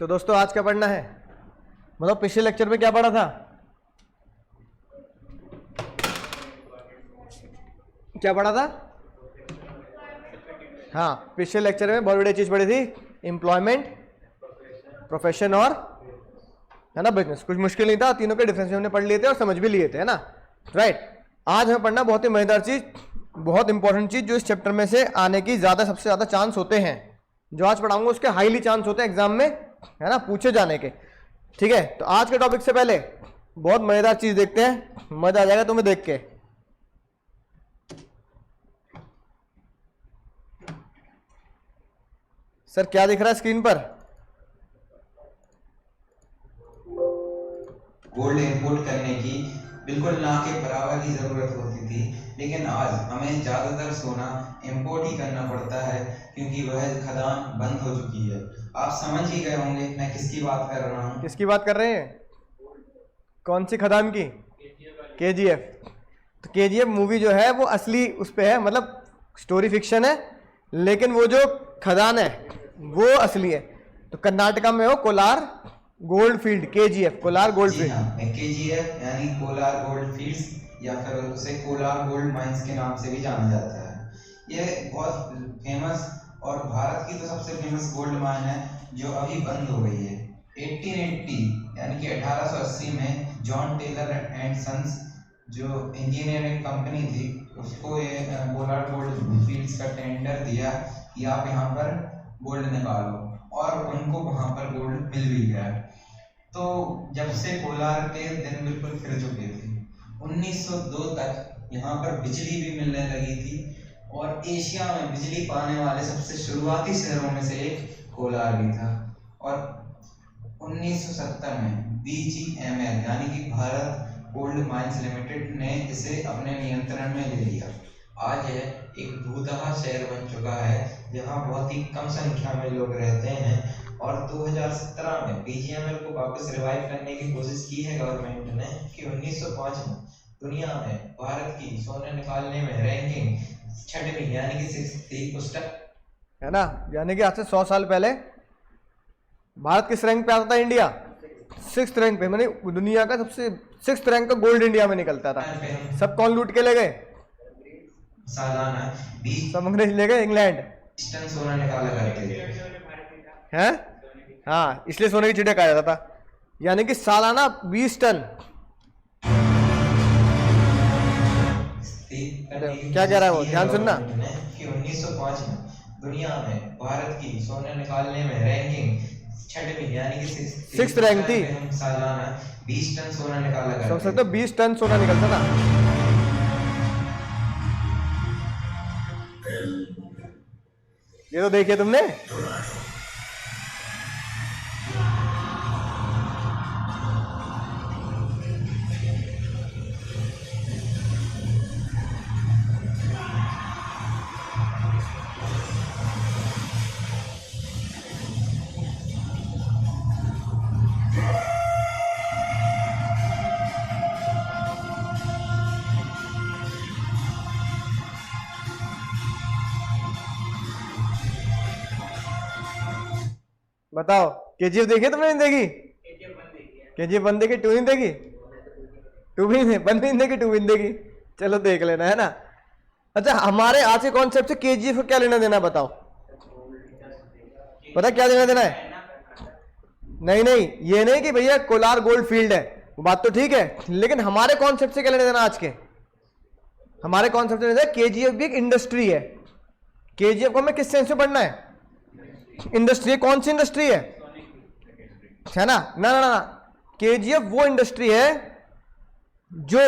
तो दोस्तों आज क्या पढ़ना है? मतलब पिछले लेक्चर में क्या पढ़ा था? क्या पढ़ा था? हाँ, पिछले लेक्चर में बहुत बड़ी चीज पढ़ी थी, एम्प्लॉयमेंट, प्रोफेशन और है ना बिजनेस। कुछ मुश्किल नहीं था, तीनों के डिफरेंस हमने पढ़ लिए थे और समझ भी लिए थे, है ना, राइट। आज हमें पढ़ना बहुत ही मजेदार चीज, बहुत इंपॉर्टेंट चीज जो इस चैप्टर में से आने की सबसे ज्यादा चांस होते हैं। जो आज पढ़ाऊंगा उसके हाईली चांस होते हैं एग्जाम में, है ना, पूछे जाने के। ठीक है, तो आज के टॉपिक से पहले बहुत मजेदार चीज देखते हैं, मजा आ जाएगा तुम्हें देख के। सर क्या दिख रहा है स्क्रीन पर? गोल्ड इंपोर्ट करने की बिल्कुल ना के बराबर ही जरूरत होती थी, लेकिन आज हमें ज्यादातर सोना इंपोर्ट ही करना पड़ता है क्योंकि वह खदान बंद हो चुकी है। आप समझ ही गए होंगे मैं किसकी बात कर रहा हूँ। किसकी बात कर रहे हैं? कौन सी खदान की? केजीएफ। तो केजीएफ मूवी जो है वो असली उस पे है, मतलब स्टोरी फिक्शन है, लेकिन वो जो खदान है वो असली है। तो कर्नाटका में हो Kolar gold field, KGF Kolar gold field. KGF यानी कोलार गोल्ड फील्ड्स या फिर उसे कोलार गोल्ड माइंस के नाम से भी जाना जाता है। यह बहुत फेमस और भारत की तो सबसे फेमस गोल्ड माइन है जो अभी बंद हो गई है। 1880 यानी कि 1880 में जॉन टेलर एंड सन्स जो इंजीनियरिंग कंपनी थी उसको ये कोलार गोल्ड फील्ड्स का टेंडर दिया कि आप यहाँ पर गोल्ड निकालो, और उनको वहाँ पर गोल्ड मिल भी गया। तो जब से कोलार के दिन बिल्कुल फिर चुके थे। 1902 तक यहाँ पर बिजली भी मिलने लगी थी और एशिया में बिजली पाने वाले सबसे शुरुआती शहरों में से एक कोलार भी था। और 1970 में बीजीएमएल यानी कि भारत गोल्ड माइंस लिमिटेड ने इसे अपने नियंत्रण में ले लिया। आज यह एक भूतहा शहर बन चुका है जहाँ बहुत ही कम संख्या में लोग रहते हैं। और 2017 में बीजीएमएल को वापस रिवाइव करने की कोशिश की है गवर्नमेंट ने कि 1905 में दुनिया में भारत की सोने निकालने में रैंकिंग 6वीं यानी कि 6th पुस्तक, है ना, यानी कि आज से 100 साल पहले भारत किस रैंक पे आता था? इंडिया 6th रैंक पे, माने दुनिया का सबसे 6th रैंक का गोल्ड इंडिया में निकलता था। सब कौन लूट के ले गए? सालाना 20 सब अंग्रेज ले गए, इंग्लैंड। टन सोना निकाला करते थे। हैं? हाँ, इसलिए सोने की चिड़िया कहा जाता था। यानी कि सालाना 20 टन। क्या कह रहा है वो, ध्यान सुनना। कि 1905 में दुनिया में भारत की सोने निकालने में रैंकिंग 6वीं यानी कि 6th रैंक थी। सालाना 20 टन सोना निकाला करते थे। समझ सकते हो, 20 टन सोना निकलता था। ये तो देखिए तुमने। बताओ, केजीएफ देखी तुमने? नहीं देखी? केजीएफ 1 देखी, 2 नहीं देखी? 2 भी नहीं, 1 भी नहीं देखी, 2 भी नहीं देखी। चलो देख लेना, है ना। अच्छा, हमारे आज के कॉन्सेप्ट से केजीएफ को क्या लेना देना बताओ? पता क्या लेना देना है? नहीं नहीं, ये नहीं कि भैया कोलार गोल्ड फील्ड है, बात तो ठीक है, लेकिन हमारे कॉन्सेप्ट से क्या लेना देना आज के? हमारे कॉन्सेप्ट से लेना देना, केजीएफ भी एक इंडस्ट्री है। केजीएफ को हमें किस सेंस में पढ़ना है? इंडस्ट्री। कौन सी इंडस्ट्री है ना? ना ना ना, केजीएफ वो इंडस्ट्री है जो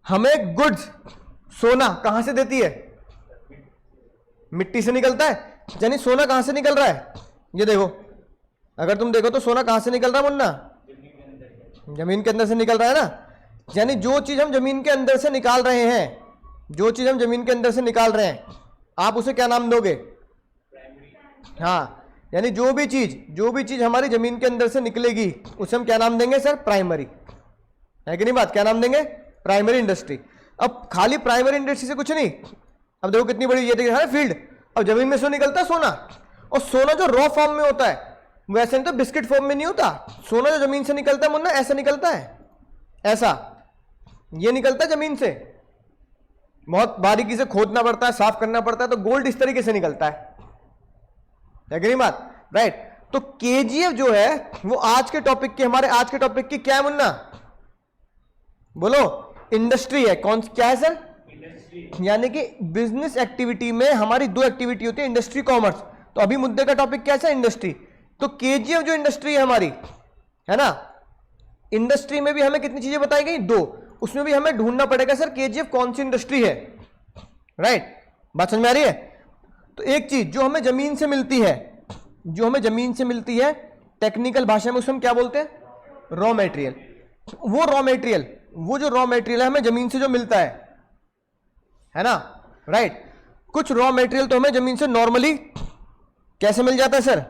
हमें गुड्स, सोना कहां से देती है? मिट्टी से निकलता है। यानी सोना कहां से निकल रहा है? ये देखो, अगर तुम देखो तो सोना कहां से निकल रहा है मुन्ना? जमीन के अंदर से निकल रहा है ना। यानी जो चीज हम जमीन के अंदर से निकाल रहे हैं, जो चीज हम जमीन के अंदर से निकाल रहे हैं, आप उसे क्या नाम दोगे? हाँ, यानी जो भी चीज हमारी जमीन के अंदर से निकलेगी उसे हम क्या नाम देंगे सर? प्राइमरी। है कि नहीं बात? क्या नाम देंगे? Primary industry. अब खाली प्राइमरी इंडस्ट्री से कुछ नहीं, अब देखो कितनी बड़ी ये देखिए फील्ड। अब जमीन में से निकलता है सोना, और सोना जो रॉ फॉर्म में होता है वैसे नहीं तो बिस्किट फॉर्म में नहीं होता। सोना जो जमीन से निकलता है मुन्ना ऐसा निकलता है, ऐसा ये निकलता है जमीन से, बहुत बारीकी से खोदना पड़ता है, साफ करना पड़ता है, तो गोल्ड इस तरीके से निकलता है कि नहीं बात, राइट। तो केजीएफ जो है वो आज के टॉपिक की, हमारे आज के टॉपिक की क्या है मुन्ना, बोलो, इंडस्ट्री है। कौन क्या है सर, यानी कि बिजनेस एक्टिविटी में हमारी दो एक्टिविटी होती है, इंडस्ट्री कॉमर्स। तो अभी मुद्दे का टॉपिक क्या है, इंडस्ट्री। तो केजीएफ जो इंडस्ट्री है हमारी, है ना, इंडस्ट्री में भी हमें कितनी चीजें बताई गई, दो। उसमें भी हमें ढूंढना पड़ेगा सर केजीएफ कौन सी इंडस्ट्री है, राइट। बात समझ में आ रही है। तो एक चीज जो हमें जमीन से मिलती है, जो हमें जमीन से मिलती है, टेक्निकल भाषा में उसे हम क्या बोलते हैं, रॉ मटेरियल। वो रॉ मटेरियल, वो जो रॉ मटेरियल है हमें जमीन से जो मिलता है ना, राइट। कुछ रॉ मटेरियल तो हमें जमीन से नॉर्मली कैसे मिल जाता है सर,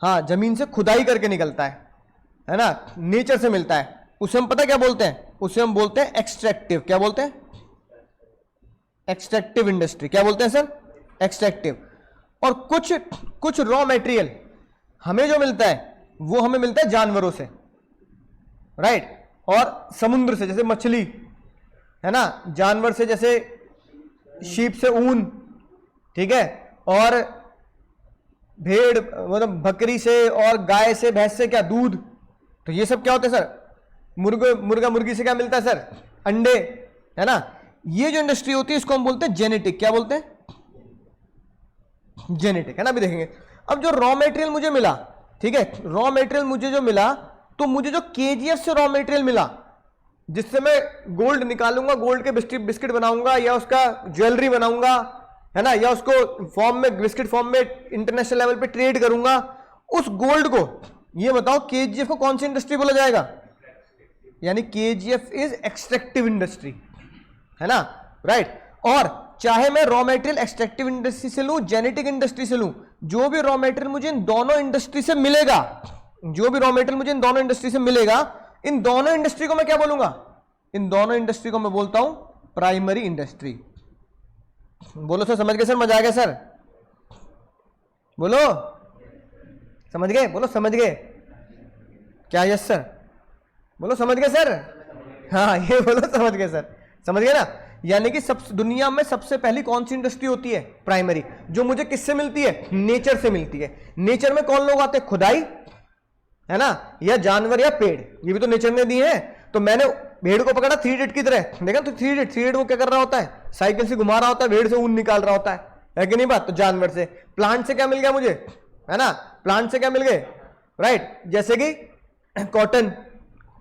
हाँ, जमीन से खुदाई करके निकलता है ना, नेचर से मिलता है। उसे हम पता क्या बोलते हैं, उसे हम बोलते हैं एक्सट्रैक्टिव। क्या बोलते हैं, एक्सट्रैक्टिव इंडस्ट्री। क्या बोलते हैं सर, एक्सट्रैक्टिव। और कुछ रॉ मटेरियल हमें जो मिलता है वो हमें मिलता है जानवरों से, राइट, और समुद्र से, जैसे मछली है ना, जानवर से जैसे शीप से ऊन, ठीक है, और भेड़ मतलब बकरी से, और गाय से, भैंस से क्या, दूध। तो ये सब क्या होते हैं सर, मुर्गा मुर्गी से क्या मिलता है सर, अंडे, है ना। ये जो इंडस्ट्री होती है इसको हम बोलते हैं जेनेटिक। क्या बोलते हैं, जेनेटिक, है ना। अभी देखेंगे। अब जो रॉ मटेरियल मुझे मिला, ठीक है, रॉ मटेरियल मुझे जो मिला, तो मुझे जो केजीएफ से रॉ मटेरियल मिला, जिससे मैं गोल्ड निकालूंगा, गोल्ड के बिस्किट बनाऊंगा, या उसका ज्वेलरी बनाऊंगा, है ना, या उसको फॉर्म में, बिस्किट फॉर्म में इंटरनेशनल लेवल पे ट्रेड करूंगा, उस गोल्ड को, ये बताओ केजीएफ को कौन सी इंडस्ट्री बोला जाएगा, यानी केजीएफ इज एक्सट्रैक्टिव इंडस्ट्री, है ना, राइट। और चाहे मैं रॉ मटेरियल एक्सट्रैक्टिव इंडस्ट्री से लूं, जेनेटिक इंडस्ट्री से लूं, जो भी रॉ मटेरियल मुझे इन दोनों इंडस्ट्री से मिलेगा, जो भी रॉ मटेरियल मुझे इन दोनों इंडस्ट्री से मिलेगा, इन दोनों इंडस्ट्री को मैं क्या बोलूंगा, इन दोनों इंडस्ट्री को मैं बोलता हूं प्राइमरी इंडस्ट्री। बोलो सर, समझ गए सर, मजा आ गया सर, बोलो समझ गए, बोलो समझ गए क्या, यस सर, बोलो समझ गए सर, हाँ ये बोलो समझ गए सर, समझ गए ना। यानी कि सब दुनिया में सबसे पहली कौन सी इंडस्ट्री होती है, प्राइमरी, जो मुझे किससे मिलती है, नेचर से मिलती है। नेचर में कौन लोग आते हैं, खुदाई, है ना, या जानवर या पेड़, ये भी तो नेचर ने दिए हैं। तो मैंने भेड़ को पकड़ा 3 इडियट की तरह, देखा तो 3 इडियट वो क्या कर रहा होता है, साइकिल से घुमा रहा होता है, भेड़ से ऊन निकाल रहा होता है कि नहीं बात। तो जानवर से, प्लांट से क्या मिल गया मुझे, है ना, प्लांट से क्या मिल गए, राइट, जैसे कि कॉटन,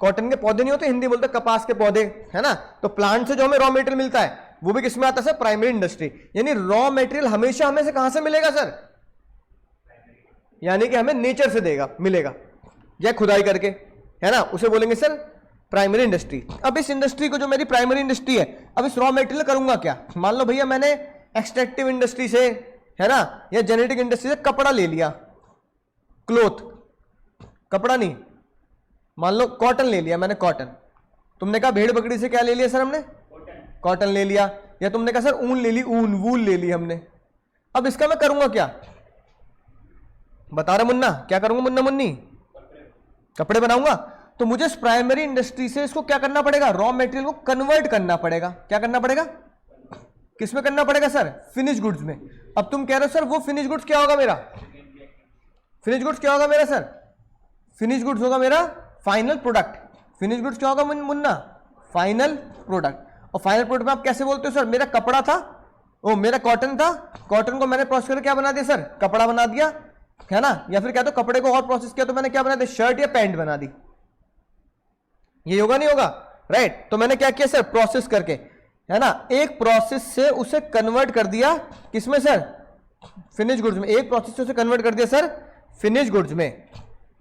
कॉटन के पौधे नहीं होते, हिंदी बोलते कपास के पौधे, है ना। तो प्लांट से जो हमें रॉ मटेरियल मिलता है वो भी किसमें आता है सर, प्राइमरी इंडस्ट्री। यानी रॉ मटेरियल हमेशा हमें से कहां से मिलेगा सर, यानी कि हमें नेचर से देगा, मिलेगा, या खुदाई करके, है ना, उसे बोलेंगे सर प्राइमरी इंडस्ट्री। अब इस इंडस्ट्री को, जो मेरी प्राइमरी इंडस्ट्री है, अब इस रॉ मटेरियल करूंगा क्या। मान लो भैया मैंने एक्सट्रैक्टिव इंडस्ट्री से, है ना, या जेनेटिक इंडस्ट्री से कपड़ा ले लिया, क्लोथ, कपड़ा नहीं, मान लो कॉटन ले लिया मैंने, कॉटन। तुमने कहा भेड़ बकरी से क्या ले लिया सर हमने, कॉटन ले लिया, या तुमने कहा सर ऊन ले ली, ऊन वूल ले ली हमने। अब इसका मैं करूंगा क्या, बता रहा मुन्ना, क्या करूंगा मुन्ना मुन्नी, कपड़े बनाऊंगा। तो मुझे इस प्राइमरी इंडस्ट्री से इसको क्या करना पड़ेगा, रॉ मटेरियल को कन्वर्ट करना पड़ेगा। क्या करना पड़ेगा, किसमें करना पड़ेगा सर, फिनिश गुड्स में। अब तुम कह रहे हो सर वो फिनिश गुड्स क्या होगा मेरा, फिनिश गुड्स क्या होगा मेरा सर, फिनिश गुड्स होगा मेरा फाइनल प्रोडक्ट। फिनिश गुड्स क्या होगा मुन्ना, फाइनल प्रोडक्ट। और फाइनल प्रोडक्ट में आप कैसे बोलते हो सर, मेरा कपड़ा था, ओ मेरा कॉटन था, कॉटन को मैंने प्रोसेस करके क्या बना दिया सर, कपड़ा बना दिया, है ना। या फिर क्या, तो कपड़े को और प्रोसेस किया तो मैंने क्या बना दिया, शर्ट या पैंट बना दी। ये होगा नहीं होगा, राइट। तो मैंने क्या किया सर, प्रोसेस करके, है ना, एक प्रोसेस से उसे कन्वर्ट कर दिया किसमें सर, फिनिश गुड्स में। एक प्रोसेस से उसे कन्वर्ट कर दिया सर फिनिश गुड्स में।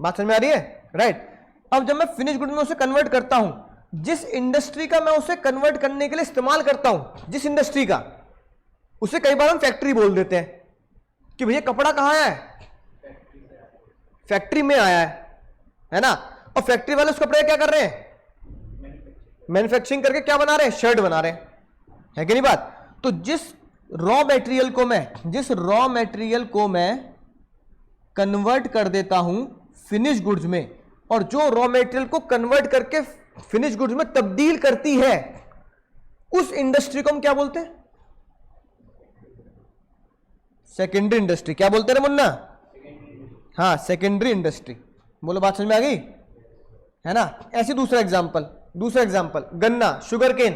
बात समझ में आ रही है, राइट। अब जब मैं फिनिश गुड्स में उसे कन्वर्ट करता हूं, जिस इंडस्ट्री का मैं उसे कन्वर्ट करने के लिए इस्तेमाल करता हूं, जिस इंडस्ट्री का, उसे कई बार हम फैक्ट्री बोल देते हैं कि भैया कपड़ा कहां आया है, फैक्ट्री में आया है ना। और फैक्ट्री वाले उस कपड़े क्या कर रहे हैं, मैन्युफैक्चरिंग करके क्या बना रहे हैं, शर्ट बना रहे हैं, है कि नहीं बात। तो जिस रॉ मटेरियल को मैं कन्वर्ट कर देता हूं फिनिश गुड्स में, और जो रॉ मटेरियल को कन्वर्ट करके फिनिश गुड्स में तब्दील करती है, उस इंडस्ट्री को हम क्या बोलते हैं? Secondary industry. क्या बोलते हैं मुन्ना? हाँ, सेकेंडरी इंडस्ट्री। बोलो, बात समझ में आ गई है ना? ऐसे दूसरा एग्जांपल गन्ना, शुगर केन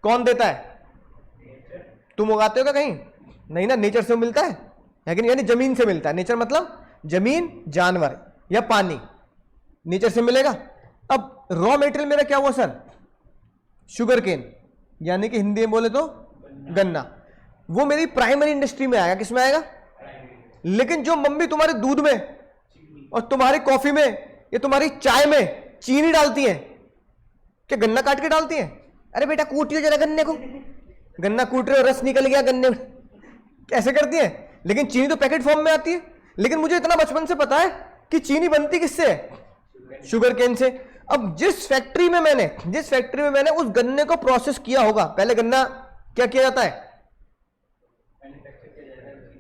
कौन देता है? तुम उगाते हो क्या कहीं? नहीं ना, नेचर से मिलता है कि नहीं? यानी जमीन से मिलता है। नेचर मतलब जमीन, जानवर या पानी, नेचर से मिलेगा। अब रॉ मटेरियल मेरा क्या हुआ सर? शुगर केन, यानी कि हिंदी में बोले तो गन्ना। वो मेरी प्राइमरी इंडस्ट्री में आएगा। किस में आएगा? लेकिन जो मम्मी तुम्हारे दूध में और तुम्हारी कॉफी में या तुम्हारी चाय में चीनी डालती है, क्या गन्ना काट के डालती है? अरे बेटा कूटियो जरा गन्ने को, गन्ना कूट रहे हो, रस निकल गया गन्ने में, कैसे करती है? लेकिन चीनी तो पैकेट फॉर्म में आती है। लेकिन मुझे इतना बचपन से पता है कि चीनी बनती किससे है? शुगर केन से। अब जिस फैक्ट्री में मैंने उस गन्ने को प्रोसेस किया होगा, पहले गन्ना क्या किया जाता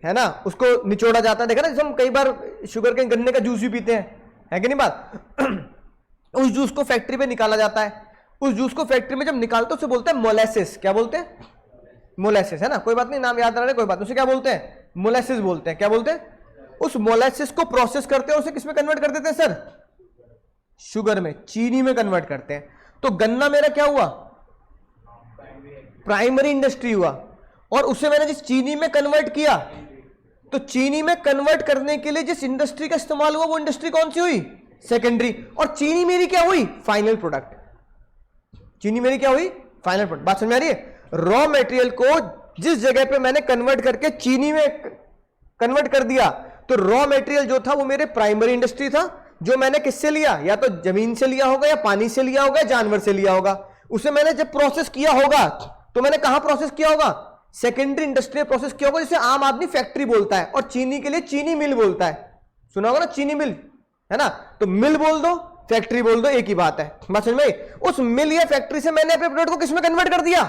है ना? उसको निचोड़ा जाता है। देखा ना, जैसे हम कई बार शुगर केन गन्ने का जूस भी पीते हैं, है कि नहीं बात? उस जूस को फैक्ट्री पे निकाला जाता है। उस जूस को फैक्ट्री में जब निकालते हैं उसे बोलते हैं मोलेसिस। क्या बोलते हैं? मोलेसिस, है ना? कोई बात नहीं, नाम याद रहा है, कोई बात नहीं। उसे क्या बोलते हैं? मोलेसिस बोलते हैं। क्या बोलते हैं? उस मोलेसिस को प्रोसेस करते हैं, उसे किस में कन्वर्ट कर देते हैं सर? शुगर में, चीनी में कन्वर्ट करते हैं। तो गन्ना मेरा क्या हुआ? प्राइमरी इंडस्ट्री हुआ। और उसे मैंने जिस चीनी में कन्वर्ट किया, तो चीनी में कन्वर्ट करने के लिए जिस इंडस्ट्री का इस्तेमाल हुआ, वो इंडस्ट्री कौन सी हुई? सेकेंडरी। और चीनी मेरी क्या हुई? Final product. चीनी मेरी क्या हुई? Final product. बात समझ में आ रही है? रॉ मटेरियल को जिस जगह पे मैंने कन्वर्ट करके चीनी में कन्वर्ट कर दिया, तो रॉ मटेरियल जो था वो मेरे प्राइमरी इंडस्ट्री था, जो मैंने किससे लिया? या तो जमीन से लिया होगा, या पानी से लिया होगा, या जानवर से लिया होगा। उसे मैंने जब प्रोसेस किया होगा, तो मैंने कहां प्रोसेस किया होगा? सेकेंडरी इंडस्ट्री में प्रोसेस किया होगा, जिसे आम आदमी फैक्ट्री बोलता है, और चीनी के लिए चीनी मिल बोलता है। सुना होगा ना, चीनी मिल, है ना? तो मिल बोल दो, फैक्ट्री बोल दो, एक ही बात है। बात समझ में? उस मिल या फैक्ट्री से मैंने अपने प्रोडक्ट को किसमें कन्वर्ट कर दिया?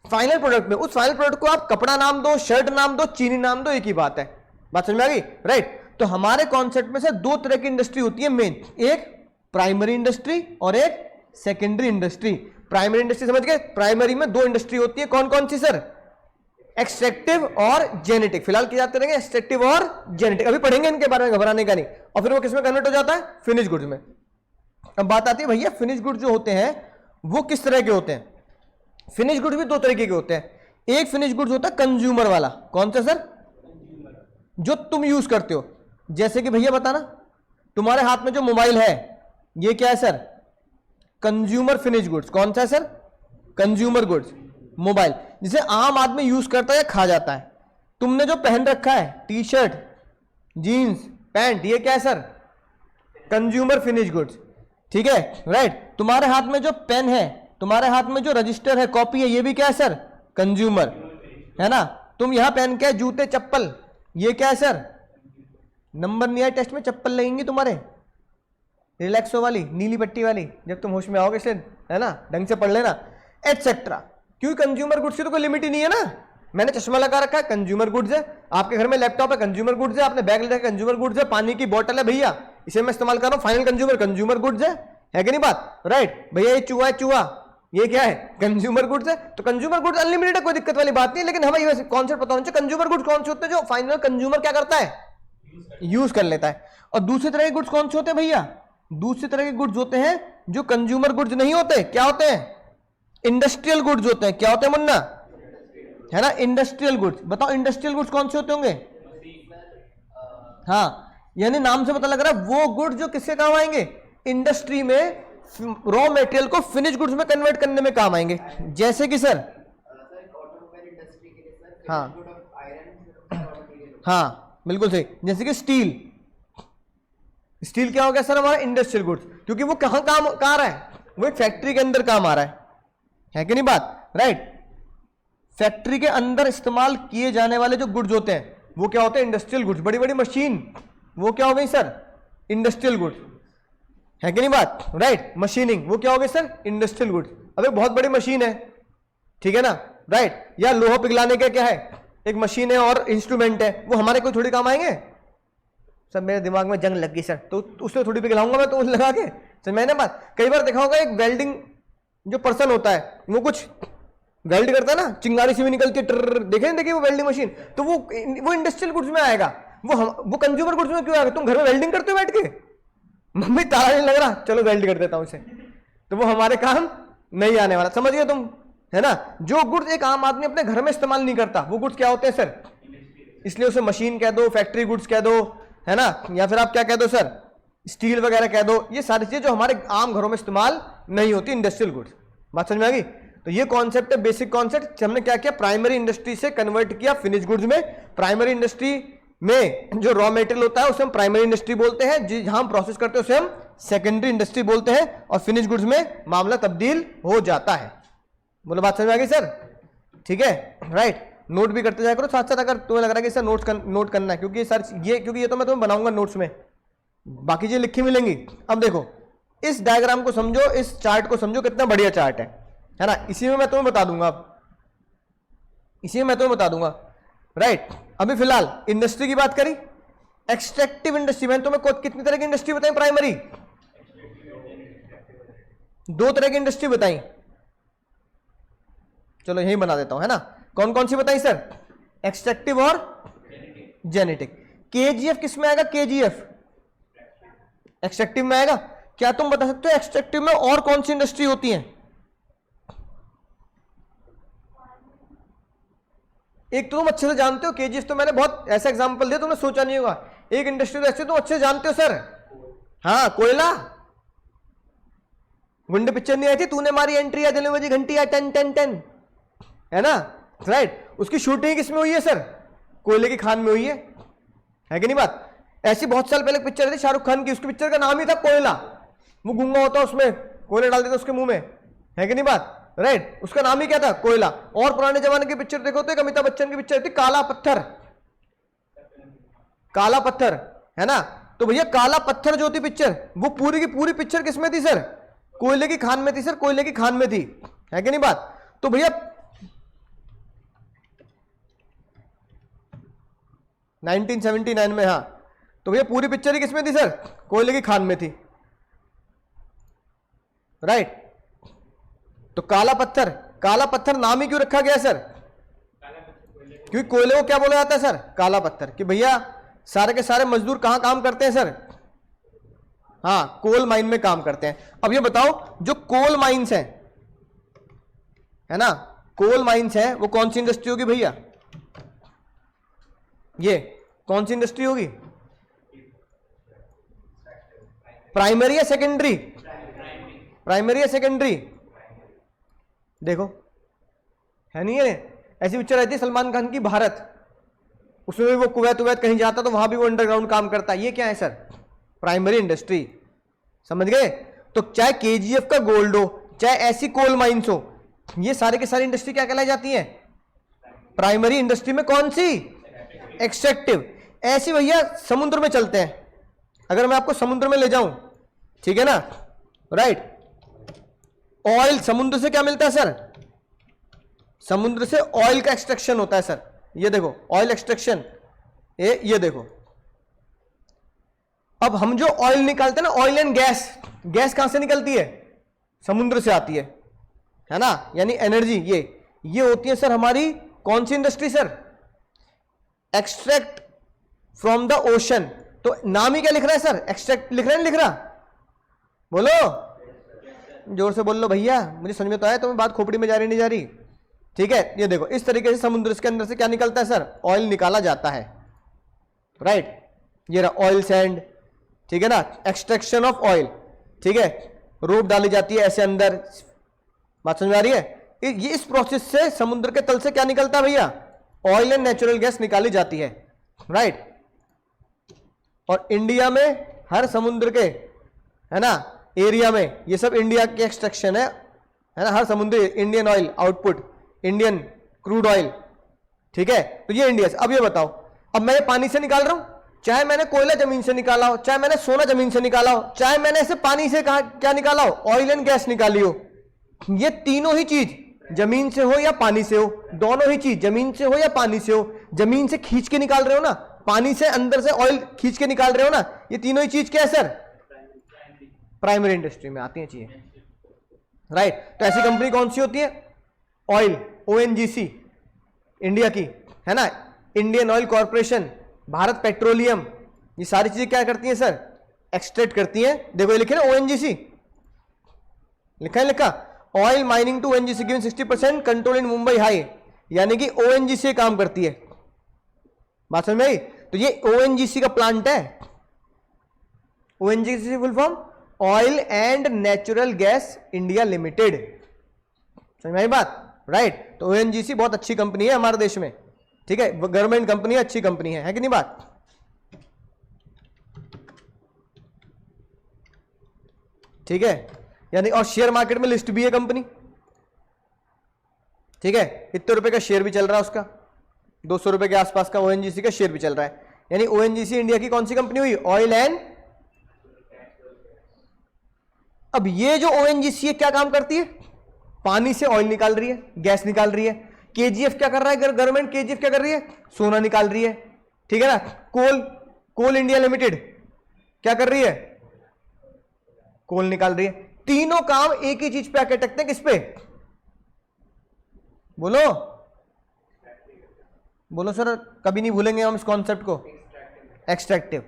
फाइनल प्रोडक्ट में। उस फाइनल प्रोडक्ट को आप कपड़ा नाम दो, शर्ट नाम दो, चीनी नाम दो, एक ही बात है। बात समझ में आ गई? राइट। तो हमारे कॉन्सेप्ट में से दो तरह की इंडस्ट्री होती है मेन, एक प्राइमरी इंडस्ट्री और एक सेकेंडरी इंडस्ट्री। प्राइमरी इंडस्ट्री समझ गए? प्राइमरी में दो इंडस्ट्री होती है, कौन कौन सी सर? एक्सट्रैक्टिव और जेनेटिक। फिलहाल क्या जाते रहेंगे? एक्सट्रैक्टिव और जेनेटिक, अभी पढ़ेंगे इनके बारे में, घबराने का नहीं। और फिर वो किसमें कन्वर्ट हो जाता है? फिनिश गुड्स में। अब बात आती है भैया, फिनिश गुड्स जो होते हैं वो किस तरह के होते हैं? फिनिश गुड्स भी दो तरीके के होते हैं। एक फिनिश गुड्स होता है कंज्यूमर वाला। कौन सा सर? जो तुम यूज करते हो। जैसे कि भैया बताना, तुम्हारे हाथ में जो मोबाइल है, ये क्या है सर? Consumer finish goods. कौन सा है सर? Consumer goods. मोबाइल जिसे आम आदमी यूज करता है या खा जाता है। तुमने जो पहन रखा है, टी शर्ट, जीन्स, पैंट, ये क्या है सर? Consumer finish goods. ठीक है, राइट। तुम्हारे हाथ में जो पेन है, तुम्हारे हाथ में जो रजिस्टर है, कॉपी है, ये भी क्या है सर? कंज्यूमर, है ना? तुम यहां पहन के जूते, चप्पल, ये क्या है सर? नंबर नहीं आए टेस्ट में, चप्पल लगेंगी तुम्हारे, रिलैक्सो वाली, नीली पट्टी वाली, जब तुम होश में आओगे इसलिए, है ना? ढंग से पढ़ लेना, एटसेट्रा। क्योंकि कंज्यूमर गुड्स की तो कोई लिमिट ही नहीं है ना। मैंने चश्मा लगा रखा है, कंज्यूमर गुड्स है। आपके घर में लैपटॉप है, कंज्यूमर गुड्स है। आपने बैग ले रखा है, कंज्यूमर गुड्स है। पानी की बोतल है भैया, इसे मैं इस्तेमाल कर रहा हूं, फाइनल कंज्यूमर गुड्स है कि नहीं बात? राइट भैया, ये चूहा है, चूहा, ये क्या है? कंज्यूमर गुड्स है। तो कंज्यूमर गुड्स अनलिमिटेड है, कोई दिक्कत वाली बात नहीं। लेकिन हमें वैसे कॉन्सेप्ट पता होना चाहिए, कंज्यूमर गुड्स कौन से होते हैं जो फाइनल कंज्यूमर क्या करता है? यूज कर लेता है। और दूसरी तरह के गुड्स कौन से होते हैं भैया? दूसरी तरह के गुड्स होते हैं जो कंज्यूमर गुड्स नहीं होते। क्या होते हैं? इंडस्ट्रियल गुड्स होते हैं। क्या होते हैं मुन्ना? है ना, इंडस्ट्रियल गुड्स। बताओ इंडस्ट्रियल गुड्स कौन से होते होंगे? हाँ, यानी नाम से पता लग रहा है वो गुड्स जो किसके काम आएंगे? इंडस्ट्री में रॉ मटेरियल को फिनिश गुड्स में कन्वर्ट करने में काम आएंगे। जैसे कि सर, हाँ हाँ बिल्कुल सही, जैसे कि स्टील। स्टील क्या हो गया सर? हमारा इंडस्ट्रियल गुड्स, क्योंकि वो कहां काम आ रहा है? वो एक फैक्ट्री के अंदर काम आ रहा है कि नहीं बात? राइट। फैक्ट्री के अंदर इस्तेमाल किए जाने वाले जो गुड्स होते हैं वो क्या होते हैं? Industrial goods. बड़ी बड़ी मशीन, वो क्या हो गई सर? इंडस्ट्रियल गुड्स, है कि नहीं बात? राइट। मशीनिंग, वो क्या हो गई सर? Industrial goods. अबे बहुत बड़ी मशीन है, ठीक है ना? राइट। या लोहा पिघलाने का क्या है? एक मशीन है और इंस्ट्रूमेंट है, वो हमारे कोई थोड़ी काम आएंगे? सर मेरे दिमाग में जंग लग गई सर, तो उससे थोड़ी पिघलाऊंगा मैं तो लगा के सर। मैंने बात कई बार देखा होगा, एक वेल्डिंग जो पर्सन होता है वो कुछ वेल्ड करता है ना, चिंगारी सी भी निकलती है, देखे नहीं देखे वो वेल्डिंग मशीन, तो वो इंडस्ट्रियल गुड्स में आएगा, वो कंज्यूमर गुड्स में क्यों आएगा? तुम घर में वेल्डिंग करते हो बैठ के, मम्मी ताला नहीं लग रहा, चलो वेल्ड कर देता हूं इसे, तो वो हमारे काम नहीं आने वाला, समझ गए तुम, है ना। जो गुड्स एक आम आदमी अपने घर में इस्तेमाल नहीं करता वो गुड्स क्या होते हैं सर? इसलिए उसे मशीन कह दो, फैक्ट्री गुड्स कह दो, है ना, या फिर आप क्या कह दो सर, स्टील वगैरह कह दो, ये सारी चीजें जो हमारे आम घरों में इस्तेमाल नहीं होती, इंडस्ट्रियल गुड्स। बात समझ में आ गई? तो ये कॉन्सेप्ट है, बेसिक कॉन्सेप्ट। हमने क्या किया, प्राइमरी इंडस्ट्री से कन्वर्ट किया फिनिश गुड्स में। प्राइमरी इंडस्ट्री में जो रॉ मटेरियल होता है उसे हम प्राइमरी इंडस्ट्री बोलते हैं, जहां हम प्रोसेस करते हैं उसे हम सेकेंडरी इंडस्ट्री बोलते हैं, और फिनिश गुड्स में मामला तब्दील हो जाता है। बोलो बात समझ में आ गई सर? ठीक है, राइट। नोट भी करते जाया करो साथ साथ, अगर तुम्हें लग रहा है कि सर नोट करना है, क्योंकि सर क्योंकि ये तो मैं तुम्हें बनाऊंगा नोट्स में, बाकी चीजें लिखी मिलेंगी। अब देखो इस डायग्राम को समझो, इस चार्ट को समझो, कितना बढ़िया चार्ट है ना। इसी में मैं तुम्हें बता दूंगा, इसी में मैं तुम्हें बता दूंगा, राइट। अभी फिलहाल इंडस्ट्री की बात करी, एक्सट्रैक्टिव इंडस्ट्री। मैंने तुम्हें कितनी तरह की इंडस्ट्री बताई? प्राइमरी 2 तरह की इंडस्ट्री बताई, चलो यही बना देता हूं, है ना। कौन कौन सी बताई सर? एक्सट्रैक्टिव और जेनेटिक। केजीएफ किस में आएगा? केजीएफ एक्सट्रैक्टिव में आएगा। क्या तुम बता सकते हो एक्सट्रैक्टिव में और कौन सी इंडस्ट्री होती है? एक तो तुम अच्छे से जानते हो, केजीएफ तो मैंने बहुत ऐसा एग्जांपल दिया तुमने सोचा नहीं होगा। एक इंडस्ट्री तो ऐसे तुम अच्छे से जानते हो सर, हाँ, कोयला। गुंडे पिक्चर नहीं आई थी, तूने मारी एंट्री, जले बजी घंटी, 10-10-10, है ना, राइट। उसकी शूटिंग किसमें हुई है सर? कोयले की खान में हुई है कि नहीं बात? ऐसी बहुत साल पहले पिक्चर थी शाहरुख खान की, उसकी पिक्चर का नाम ही था कोयला। वो गूंगा होता उसमें कोयले डाल देता उसके मुंह में, है कि नहीं बात, राइट। उसका नाम ही क्या था? कोयला। और पुराने जमाने की पिक्चर देखो तो एक अमिताभ बच्चन की पिक्चर थी काला पत्थर, काला पत्थर, है ना। तो भैया काला पत्थर जो थी पिक्चर, वो पूरी की पूरी पिक्चर किसमें थी सर? कोयले की खान में थी सर, कोयले की खान में थी, है कि नहीं बात। तो भैया 1979 में, हाँ, तो भैया पूरी पिक्चर ही किसमें थी सर? कोयले की खान में थी, राइट। तो काला पत्थर, काला पत्थर नाम ही क्यों रखा गया सर? क्योंकि कोयले को क्या बोला जाता है सर? काला पत्थर। कि भैया सारे के सारे मजदूर कहां काम करते हैं सर? हाँ, कोल माइन में काम करते हैं। अब ये बताओ जो कोल माइंस हैं, है ना, कोल माइंस हैं, वो कौन सी इंडस्ट्री होगी भैया? ये कौन सी इंडस्ट्री होगी? प्राइमरी या सेकेंडरी? प्राइमरी या सेकेंडरी? देखो है नहीं है, ऐसी पिक्चर आई थी सलमान खान की भारत, उसमें भी वो कुवैत कहीं जाता तो वहां भी वो अंडरग्राउंड काम करता है। ये क्या है सर? प्राइमरी इंडस्ट्री, समझ गए। तो चाहे केजीएफ का गोल्ड हो, चाहे ऐसी कोल माइंस हो, ये सारे के सारी इंडस्ट्री क्या कहलाई जाती है? प्राइमरी इंडस्ट्री में कौन सी? एक्सट्रैक्टिव। ऐसी भैया समुद्र में चलते हैं, अगर मैं आपको समुद्र में ले जाऊं, ठीक है ना, राइट। ऑयल समुद्र से क्या मिलता है सर? समुद्र से ऑयल का एक्सट्रैक्शन होता है सर। ये देखो ऑयल एक्सट्रैक्शन, ये देखो। अब हम जो ऑयल निकालते हैं ना, ऑयल एंड गैस, गैस कहां से निकलती है? समुद्र से आती है ना, यानी एनर्जी। ये होती है सर हमारी कौन सी industry sir? Extract from the ocean. तो नाम ही क्या लिख रहा है सर? एक्सट्रैक्ट लिख रहा है, नहीं लिख रहा? बोलो, जोर से बोल लो भैया, मुझे समझ में तो आया, तुम्हें बात खोपड़ी में जा रही नहीं जा रही? ठीक है, ये देखो इस तरीके से समुद्र के अंदर से क्या निकलता है सर? ऑयल निकाला जाता है, राइट। ये रहा ऑयल सैंड, ठीक है ना, एक्सट्रैक्शन ऑफ ऑयल, ठीक है। रोप डाली जाती है ऐसे अंदर, बात समझ आ रही है? ये इस प्रोसेस से समुद्र के तल से क्या निकलता है भैया? ऑयल एंड नेचुरल गैस निकाली जाती है, राइट। और इंडिया में हर समुद्र के, है ना, एरिया में ये सब इंडिया के एक्सट्रैक्शन है ना, हर समुद्री Indian oil output, Indian crude oil, ठीक है। तो ये इंडिया से। अब ये बताओ, अब मैं पानी से निकाल रहा हूं, चाहे मैंने कोयला जमीन से निकाला हो, चाहे मैंने सोना जमीन से निकाला हो, चाहे मैंने ऐसे पानी से क्या निकाला हो? ऑयल एंड गैस निकाली हो। ये तीनों ही चीज जमीन से हो या पानी से हो, दोनों ही चीज जमीन से हो या पानी से हो, जमीन से खींच के निकाल रहे हो ना, पानी से अंदर से ऑयल खींच के निकाल रहे हो ना, ये तीनों ही चीज क्या है सर? प्राइमरी इंडस्ट्री में आती है चीजें, राइट। तो ऐसी कंपनी कौन सी होती है? ऑयल, ओएनजीसी इंडिया की है ना, Indian oil corporation, Bharat petroleum, ये सारी चीजें क्या करती हैं सर? एक्सट्रैक्ट करती हैं। देखो ये लिखे ना ओएनजीसी, लिखा है, लिखा oil mining to ONGC given 60% control in Mumbai High, यानी कि ओएनजीसी काम करती है। बात समझ में आई? तो ये ओएनजीसी का प्लांट है। ONGC full form oil and natural gas India limited, समझ में आई बात? राइट। तो ओएनजीसी बहुत अच्छी कंपनी है हमारे देश में, ठीक है, गवर्नमेंट कंपनी है, अच्छी कंपनी है कि नहीं बात? ठीक है, यानी और शेयर मार्केट में लिस्ट भी है कंपनी, ठीक है, इतने रुपए का शेयर भी चल रहा है उसका, 200 रुपए के आसपास का ओएनजीसी का शेयर भी चल रहा है। यानी ओएनजीसी इंडिया की कौन सी कंपनी हुई? Oil and. अब ये जो ओएनजीसी है क्या काम करती है? पानी से ऑयल निकाल रही है, गैस निकाल रही है। केजीएफ क्या कर रहा है? गवर्नमेंट केजीएफ क्या कर रही है? सोना निकाल रही है, ठीक है ना। कोल इंडिया लिमिटेड क्या कर रही है? कोल निकाल रही है। तीनों काम एक ही चीज पे आके अटकते हैं, किस पे? बोलो बोलो सर, कभी नहीं भूलेंगे हम इस कॉन्सेप्ट को, एक्सट्रैक्टिव।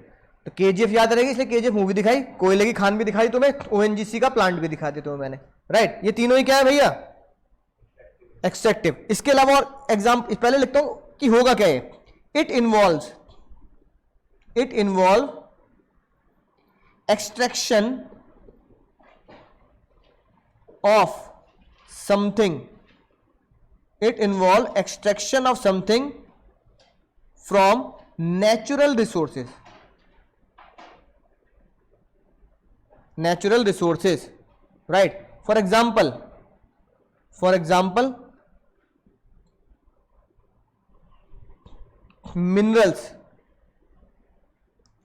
तो केजीएफ याद रहेगी, इसलिए केजीएफ मूवी दिखाई, कोयले की खान भी दिखाई तुम्हें, ओएनजीसी का प्लांट भी दिखा दिया तुम्हें मैंने, राइट। ये तीनों ही क्या है भैया? एक्सट्रैक्टिव। इसके अलावा और एग्जाम्पल पहले लिखता हूं कि होगा क्या है। It involve extraction of something, it involve extraction of something from natural resources, right? For example minerals,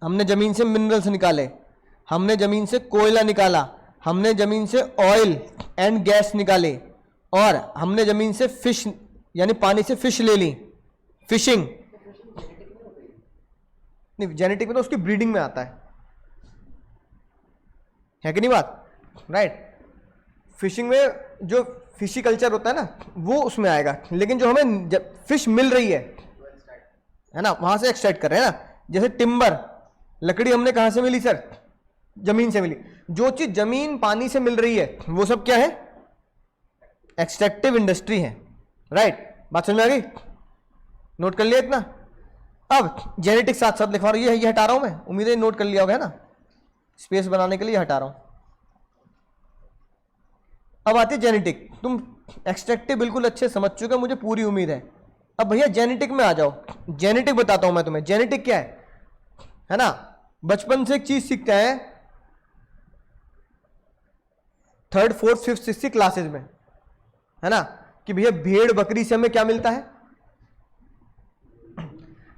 हमने जमीन से मिनरल्स निकाले, हमने जमीन से कोयला निकाला, हमने जमीन से ऑयल एंड गैस निकाले, और हमने जमीन से फिश यानी पानी से फिश ले ली, फिशिंग नहीं, जेनेटिक में तो उसकी ब्रीडिंग में आता है कि नहीं बात? राइट। फिशिंग में जो फिशी कल्चर होता है ना, वो उसमें आएगा, लेकिन जो हमें फिश मिल रही है ना, वहां से एक्सट्रैक्ट कर रहे हैं ना। जैसे टिम्बर, लकड़ी हमने कहां से मिली सर? जमीन से मिली। जो चीज जमीन पानी से मिल रही है वो सब क्या है? एक्सट्रैक्टिव इंडस्ट्री है, राइट। बात समझ में आ गई? नोट कर लिया इतना? अब जेनेटिक साथ साथ लिखवा रहा हूं, ये हटा रहा हूं मैं, उम्मीद है नोट कर लिया होगा, है ना, स्पेस बनाने के लिए हटा रहा हूं। अब आती है जेनेटिक। तुम एक्सट्रैक्टिव बिल्कुल अच्छे समझ चुके, मुझे पूरी उम्मीद है। अब भैया जेनेटिक में आ जाओ। जेनेटिक बताता हूं मैं तुम्हें। जेनेटिक क्या है ना? बचपन से एक चीज सीखते हैं 3rd 4th 5th 6th classes में, है ना, कि भैया भेड़ बकरी से हमें क्या मिलता है?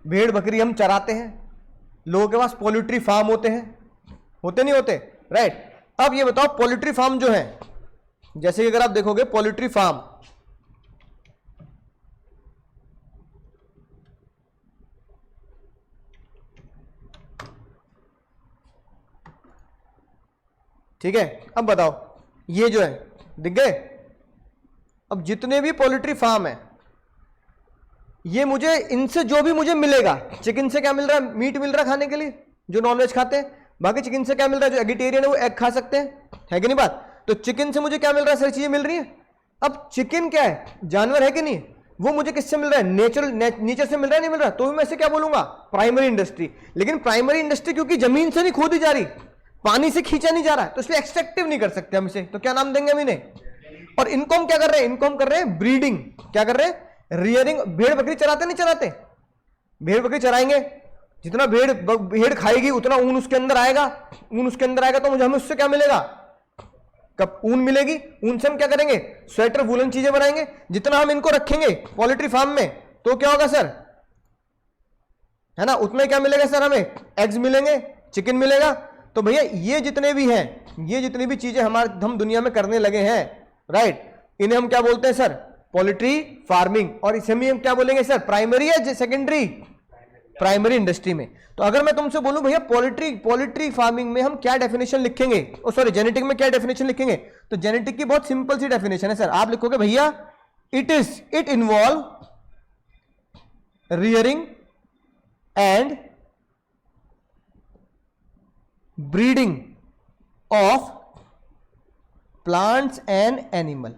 भेड़ बकरी हम चराते हैं, लोगों के पास पोल्ट्री फार्म होते हैं, होते नहीं होते? राइट। अब ये बताओ पोल्ट्री फार्म जो है, जैसे कि अगर आप देखोगे पोल्ट्री फार्म, ठीक है, अब बताओ ये जो है, दिख गए? अब जितने भी पोल्ट्री फार्म है, ये मुझे इनसे जो भी मुझे मिलेगा, चिकन से क्या मिल रहा है? मीट मिल रहा है खाने के लिए, जो नॉनवेज खाते हैं। बाकी चिकन से क्या मिल रहा है? जो एगिटेरियन है वो एग खा सकते हैं, है कि नहीं बात? तो चिकन से मुझे क्या मिल रहा है? सारी चीजें मिल रही है। अब चिकन क्या है? जानवर है कि नहीं? वो मुझे किससे मिल रहा है? नेचर से मिल रहा है, नहीं मिल रहा? तो भी मैं इसे क्या बोलूंगा? Primary industry. लेकिन प्राइमरी इंडस्ट्री क्योंकि जमीन से नहीं खोदी जा रही, पानी से खींचा नहीं जा रहा है, तो इसलिए एक्सट्रैक्टिव नहीं कर सकते हम इसे। तो क्या नाम देंगे हम इन्हें? और इनको हम क्या कर रहे हैं? इनको हम कर रहे हैं ब्रीडिंग। क्या कर रहे हैं? रियरिंग। भेड़ बकरी चराते नहीं चराते? भेड़ बकरी चराएंगे, जितना भेड़ खाएगी उतना ऊन उसके अंदर आएगा, ऊन उसके अंदर आएगा तो मुझे हमें उससे क्या मिलेगा? कब ऊन मिलेगी, ऊन से हम क्या करेंगे? स्वेटर वूलन चीजें बनाएंगे। जितना हम इनको रखेंगे पोल्ट्री फार्म में तो क्या होगा सर? है ना, उतना क्या मिलेगा सर? हमें एग्स मिलेंगे, चिकन मिलेगा। तो भैया ये जितने भी हैं, ये जितनी भी चीजें हम दुनिया में करने लगे हैं, राइट, इन्हें हम क्या बोलते हैं सर? Poultry farming. और इसे हम क्या बोलेंगे सर? प्राइमरी या सेकेंडरी? प्राइमरी इंडस्ट्री में। तो अगर मैं तुमसे बोलूं भैया पोल्ट्री फार्मिंग में हम क्या डेफिनेशन लिखेंगे, ओ सॉरी जेनेटिक में क्या डेफिनेशन लिखेंगे, तो जेनेटिक की बहुत सिंपल सी डेफिनेशन है सर। आप लिखोगे भैया it involve rearing and breeding of plants and animal,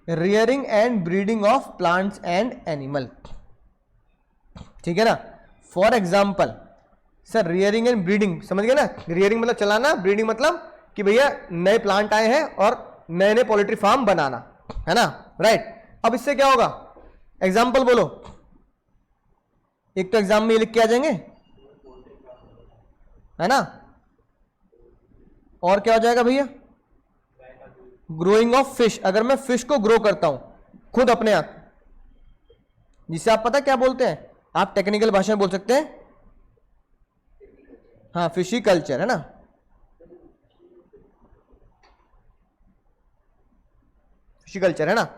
rearing and breeding of plants and animal, ठीक है ना। For example sir rearing and breeding समझ गए ना, रियरिंग मतलब चलाना, ब्रीडिंग मतलब कि भैया नए प्लांट आए हैं और नए नए पोल्ट्री फार्म बनाना, है ना, राइट। अब इससे क्या होगा, एग्जाम्पल बोलो, एक तो एग्जाम में ये लिख के आ जाएंगे, है ना, और क्या हो जाएगा भैया, ग्रोइंग ऑफ फिश, अगर मैं फिश को ग्रो करता हूं खुद अपने आप, जिसे आप पता क्या बोलते हैं, आप टेक्निकल भाषा में बोल सकते हैं, हाँ फिशी कल्चर, है ना, फिशी कल्चर, है ना,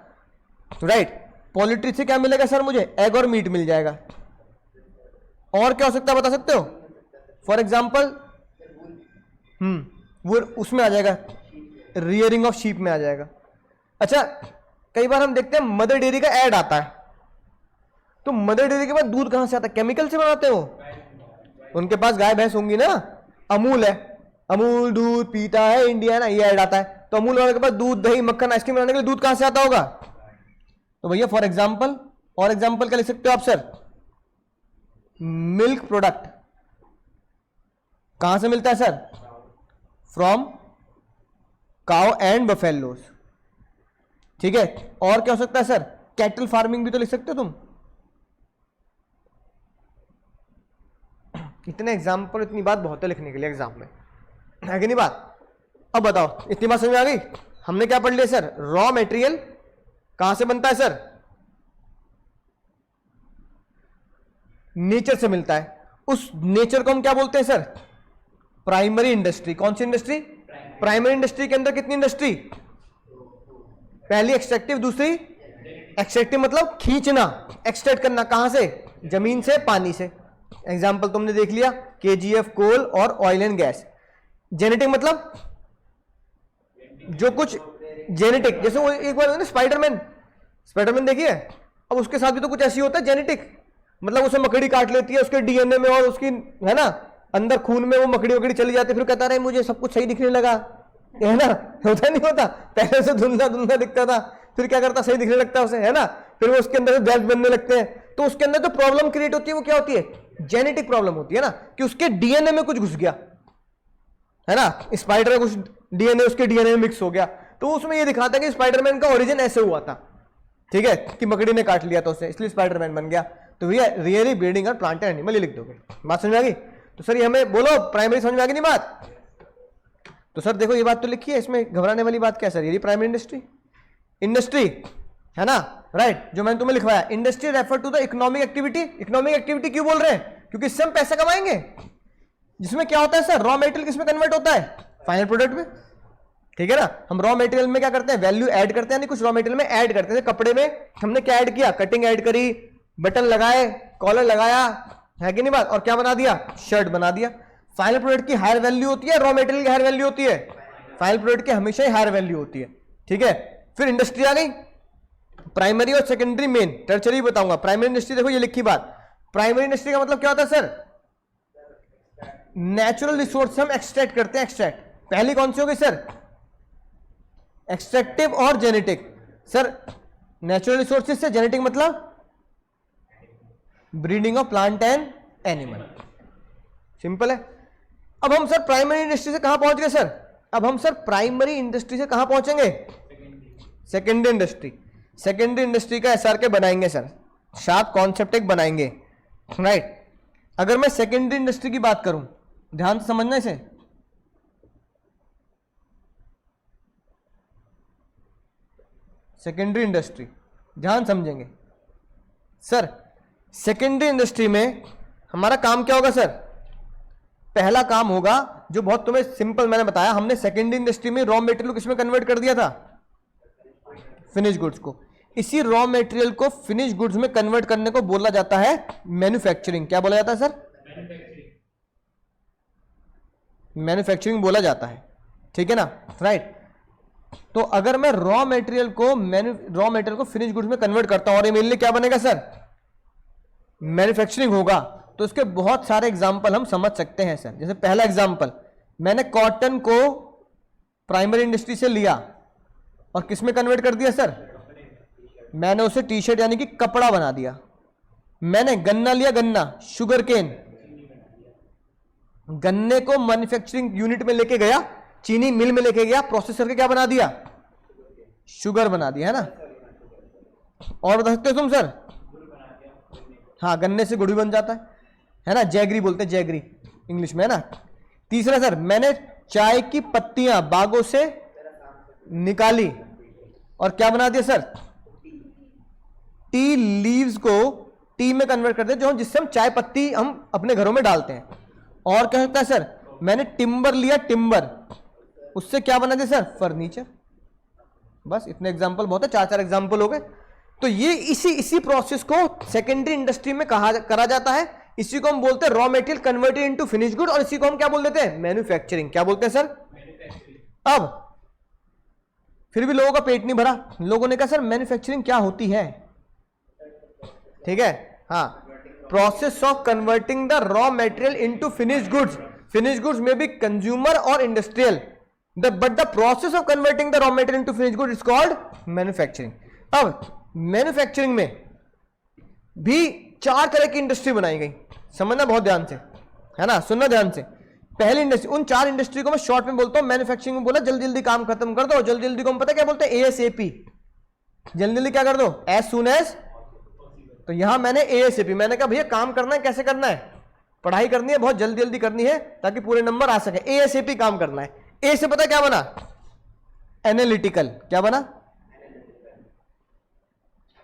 राइट। पोल्ट्री से क्या मिलेगा सर, मुझे एग और मीट मिल जाएगा, और क्या हो सकता है बता सकते हो, फॉर एग्जाम्पल वो उसमें आ जाएगा, रियरिंग ऑफ शीप में आ जाएगा। अच्छा कई बार हम देखते हैं मदर डेयरी का ऐड आता है, तो मदर डेयरी के बाद दूध कहां से आता है, केमिकल से बनाते हो, उनके पास गाय भैंस होंगी ना, अमूल है, अमूल दूध पीता है इंडिया ना, ये ऐड आता है, तो अमूल वाले के पास दूध दही मक्खन आइसक्रीम बनाने के लिए दूध कहां से आता होगा, तो भैया फॉर एग्जाम्पल, और एग्जाम्पल क्या लिख सकते हो आप सर, मिल्क प्रोडक्ट कहां से मिलता है sir, from cow and buffaloes, ठीक है। और क्या हो सकता है सर, कैटल फार्मिंग भी तो लिख सकते हो तुम, इतने एग्जाम्पल, इतनी बात बहुत है लिखने के लिए एग्जाम में, है कि नहीं बात। अब बताओ इतनी बात समझ में आ गई, हमने क्या पढ़ लिया सर, रॉ मटेरियल कहां से बनता है सर, नेचर से मिलता है, उस नेचर को हम क्या बोलते हैं सर, प्राइमरी इंडस्ट्री। कौन सी इंडस्ट्री, प्राइमरी इंडस्ट्री के अंदर कितनी इंडस्ट्री, पहली एक्सट्रैक्टिव, दूसरी एक्सट्रैक्टिव मतलब खींचना, एक्सट्रैक्ट करना, कहां से, जमीन से, पानी से। एग्जाम्पल तुमने देख लिया, केजीएफ, कोल और ऑयल एंड गैस। जेनेटिक मतलब जो कुछ जेनेटिक, जैसे वो एक बार स्पाइडरमैन देखिए, अब उसके साथ भी तो कुछ ऐसी होता है जेनेटिक, मतलब उसे मकड़ी काट लेती है उसके डीएनए में, और उसकी है ना अंदर खून में वो मकड़ी वकड़ी चली जाती है, फिर कहता रहे मुझे सब कुछ सही दिखने लगा, है ना, होता नहीं होता, पहले से धुंधला धुंधला दिखता था, फिर क्या करता, सही दिखने लगता है उसे, है ना, फिर वो उसके अंदर से वेल्स बनने लगते हैं, तो उसके अंदर जो प्रॉब्लम क्रिएट होती है वो क्या होती है, जेनेटिक प्रॉब्लम होती है ना, कि उसके डीएनए में कुछ घुस गया, है ना, स्पाइडर का कुछ डीएनए उसके डीएनए में मिक्स हो गया, तो उसमें ये दिखाता है कि स्पाइडरमैन का ओरिजिन ऐसे हुआ था, ठीक है, कि मकड़ी ने काट लिया था उसे, इसलिए स्पाइडरमैन बन गया। तो भैया रियली ब्रीडिंग और प्लांट एंड एनिमल ये लिख दोगे, बात समझ में आ गई। तो सर ये हमें बोलो प्राइमरी समझ में आ गई नहीं बात, तो सर देखो ये बात तो लिखी है, इसमें घबराने वाली बात क्या है सर, ये प्राइमरी इंडस्ट्री है ना, राइट, जो मैंने तुम्हें लिखवाया, industry refer to the economic activity. Economic activity क्यों बोल रहे हैं, क्योंकि इससे हम पैसा कमाएंगे, जिसमें क्या होता है सर, रॉ मटेरियल किसमें कन्वर्ट होता है, फाइनल प्रोडक्ट में, ठीक है ना। हम रॉ मटेरियल में क्या करते हैं, वैल्यू ऐड करते हैं, यानी कुछ रॉ मटेरियल में ऐड करते हैं। कपड़े में हमने क्या ऐड किया, कटिंग ऐड करी, बटन लगाए, कॉलर लगाया, है कि नहीं बात, और क्या बना दिया, शर्ट बना दिया। फाइनल प्रोडक्ट की हायर वैल्यू होती है, रॉ मटेरियल की हायर वैल्यू होती है, फाइनल प्रोडक्ट की हमेशा ही हायर वैल्यू होती है, ठीक है। फिर इंडस्ट्री आ गई, प्राइमरी और सेकेंडरी, मेन, टर्चरी बताऊंगा। प्राइमरी इंडस्ट्री देखो ये लिखी बात, प्राइमरी इंडस्ट्री का मतलब क्या होता है सर, नेचुरल रिसोर्स हम एक्सट्रैक्ट करते हैं, एक्सट्रैक्ट। पहली कौन सी हो गई सर, एक्सट्रैक्टिव और जेनेटिक। सर नेचुरल रिसोर्सेज से जेनेटिक मतलब breeding of plant and animal, simple है। अब हम सर प्राइमरी इंडस्ट्री से कहां पहुंच गए सर, अब हम सर प्राइमरी इंडस्ट्री से कहां पहुंचेंगे, सेकेंडरी इंडस्ट्री। सेकेंडरी इंडस्ट्री का एसआरके बनाएंगे सर, शार्प कॉन्सेप्ट एक बनाएंगे, राइट। अगर मैं सेकेंडरी इंडस्ट्री की बात करूं, ध्यान से समझना इसे, सेकेंडरी इंडस्ट्री ध्यान समझेंगे सर। सेकेंडरी इंडस्ट्री में हमारा काम क्या होगा सर, पहला काम होगा जो बहुत तुम्हें सिंपल मैंने बताया, हमने सेकेंडरी इंडस्ट्री में रॉ मटेरियल को किसमें कन्वर्ट कर दिया था, फिनिश गुड्स को। इसी रॉ मटेरियल को फिनिश गुड्स में कन्वर्ट करने को बोला जाता है मैन्युफैक्चरिंग। क्या बोला जाता है सर? मैन्युफैक्चरिंग बोला जाता है, ठीक है ना, राइट। तो अगर मैं रॉ मटेरियल को फिनिश गुड्स में कन्वर्ट करता हूं और ये मेरे लिए क्या बनेगा सर? मैन्युफैक्चरिंग होगा। तो इसके बहुत सारे एग्जांपल हम समझ सकते हैं सर। जैसे पहला एग्जांपल, मैंने कॉटन को प्राइमरी इंडस्ट्री से लिया और किस में कन्वर्ट कर दिया सर? मैंने उसे टी शर्ट यानी कि कपड़ा बना दिया। मैंने गन्ना लिया, गन्ना, शुगर केन, गन्ने को मैन्युफैक्चरिंग यूनिट में लेके गया, चीनी मिल में लेके गया, प्रोसेस करके क्या बना दिया? शुगर बना दिया, है ना। और बता सकते हो तुम सर? हाँ, गन्ने से गुड़ भी बन जाता है ना, जैगरी बोलते हैं, जैगरी इंग्लिश में, है ना। तीसरा सर, मैंने चाय की पत्तियां बागों से निकाली और क्या बना दिया सर? टी लीव्स को टी में कन्वर्ट कर दिया, जो जिससे हम चाय पत्ती हम अपने घरों में डालते हैं। और क्या होता है सर? मैंने टिम्बर लिया, टिम्बर, उससे क्या बना दिया सर? फर्नीचर। बस इतने एग्जांपल बहुत है, 4 एग्जांपल हो गए। तो ये इसी प्रोसेस को सेकेंडरी इंडस्ट्री में करा जाता है। इसी को हम बोलते हैं raw material converted into finish good, और इसी को हम क्या बोल देते हैं? मैन्युफैक्चरिंग। क्या बोलते हैं सर? अब फिर भी लोगों का पेट नहीं भरा। लोगों ने कहा सर मैन्युफैक्चरिंग क्या होती है? ठीक है, हाँ, process of converting the raw material into finish goods. Finish goods में भी कंज्यूमर और industrial, but the process of converting the raw material into finish good is called manufacturing. अब मैन्युफैक्चरिंग में भी 4 तरह की इंडस्ट्री बनाई गई। समझना बहुत ध्यान से, है ना, सुनना ध्यान से। पहली इंडस्ट्री, उन 4 इंडस्ट्री को मैं शॉर्ट में बोलता हूं। मैन्युफैक्चरिंग में बोला जल्दी जल्दी काम खत्म कर दो, जल्दी जल्दी को हम पता क्या बोलते हैं? ASAP। जल्दी जल्दी क्या कर दो? As soon as. तो यहां मैंने ASAP, मैंने कहा भैया काम करना है, कैसे करना है? पढ़ाई करनी है, बहुत जल्दी जल्दी करनी है ताकि पूरे नंबर आ सके। ASAP काम करना है। ए से पता क्या बना? एनालिटिकल। क्या बना?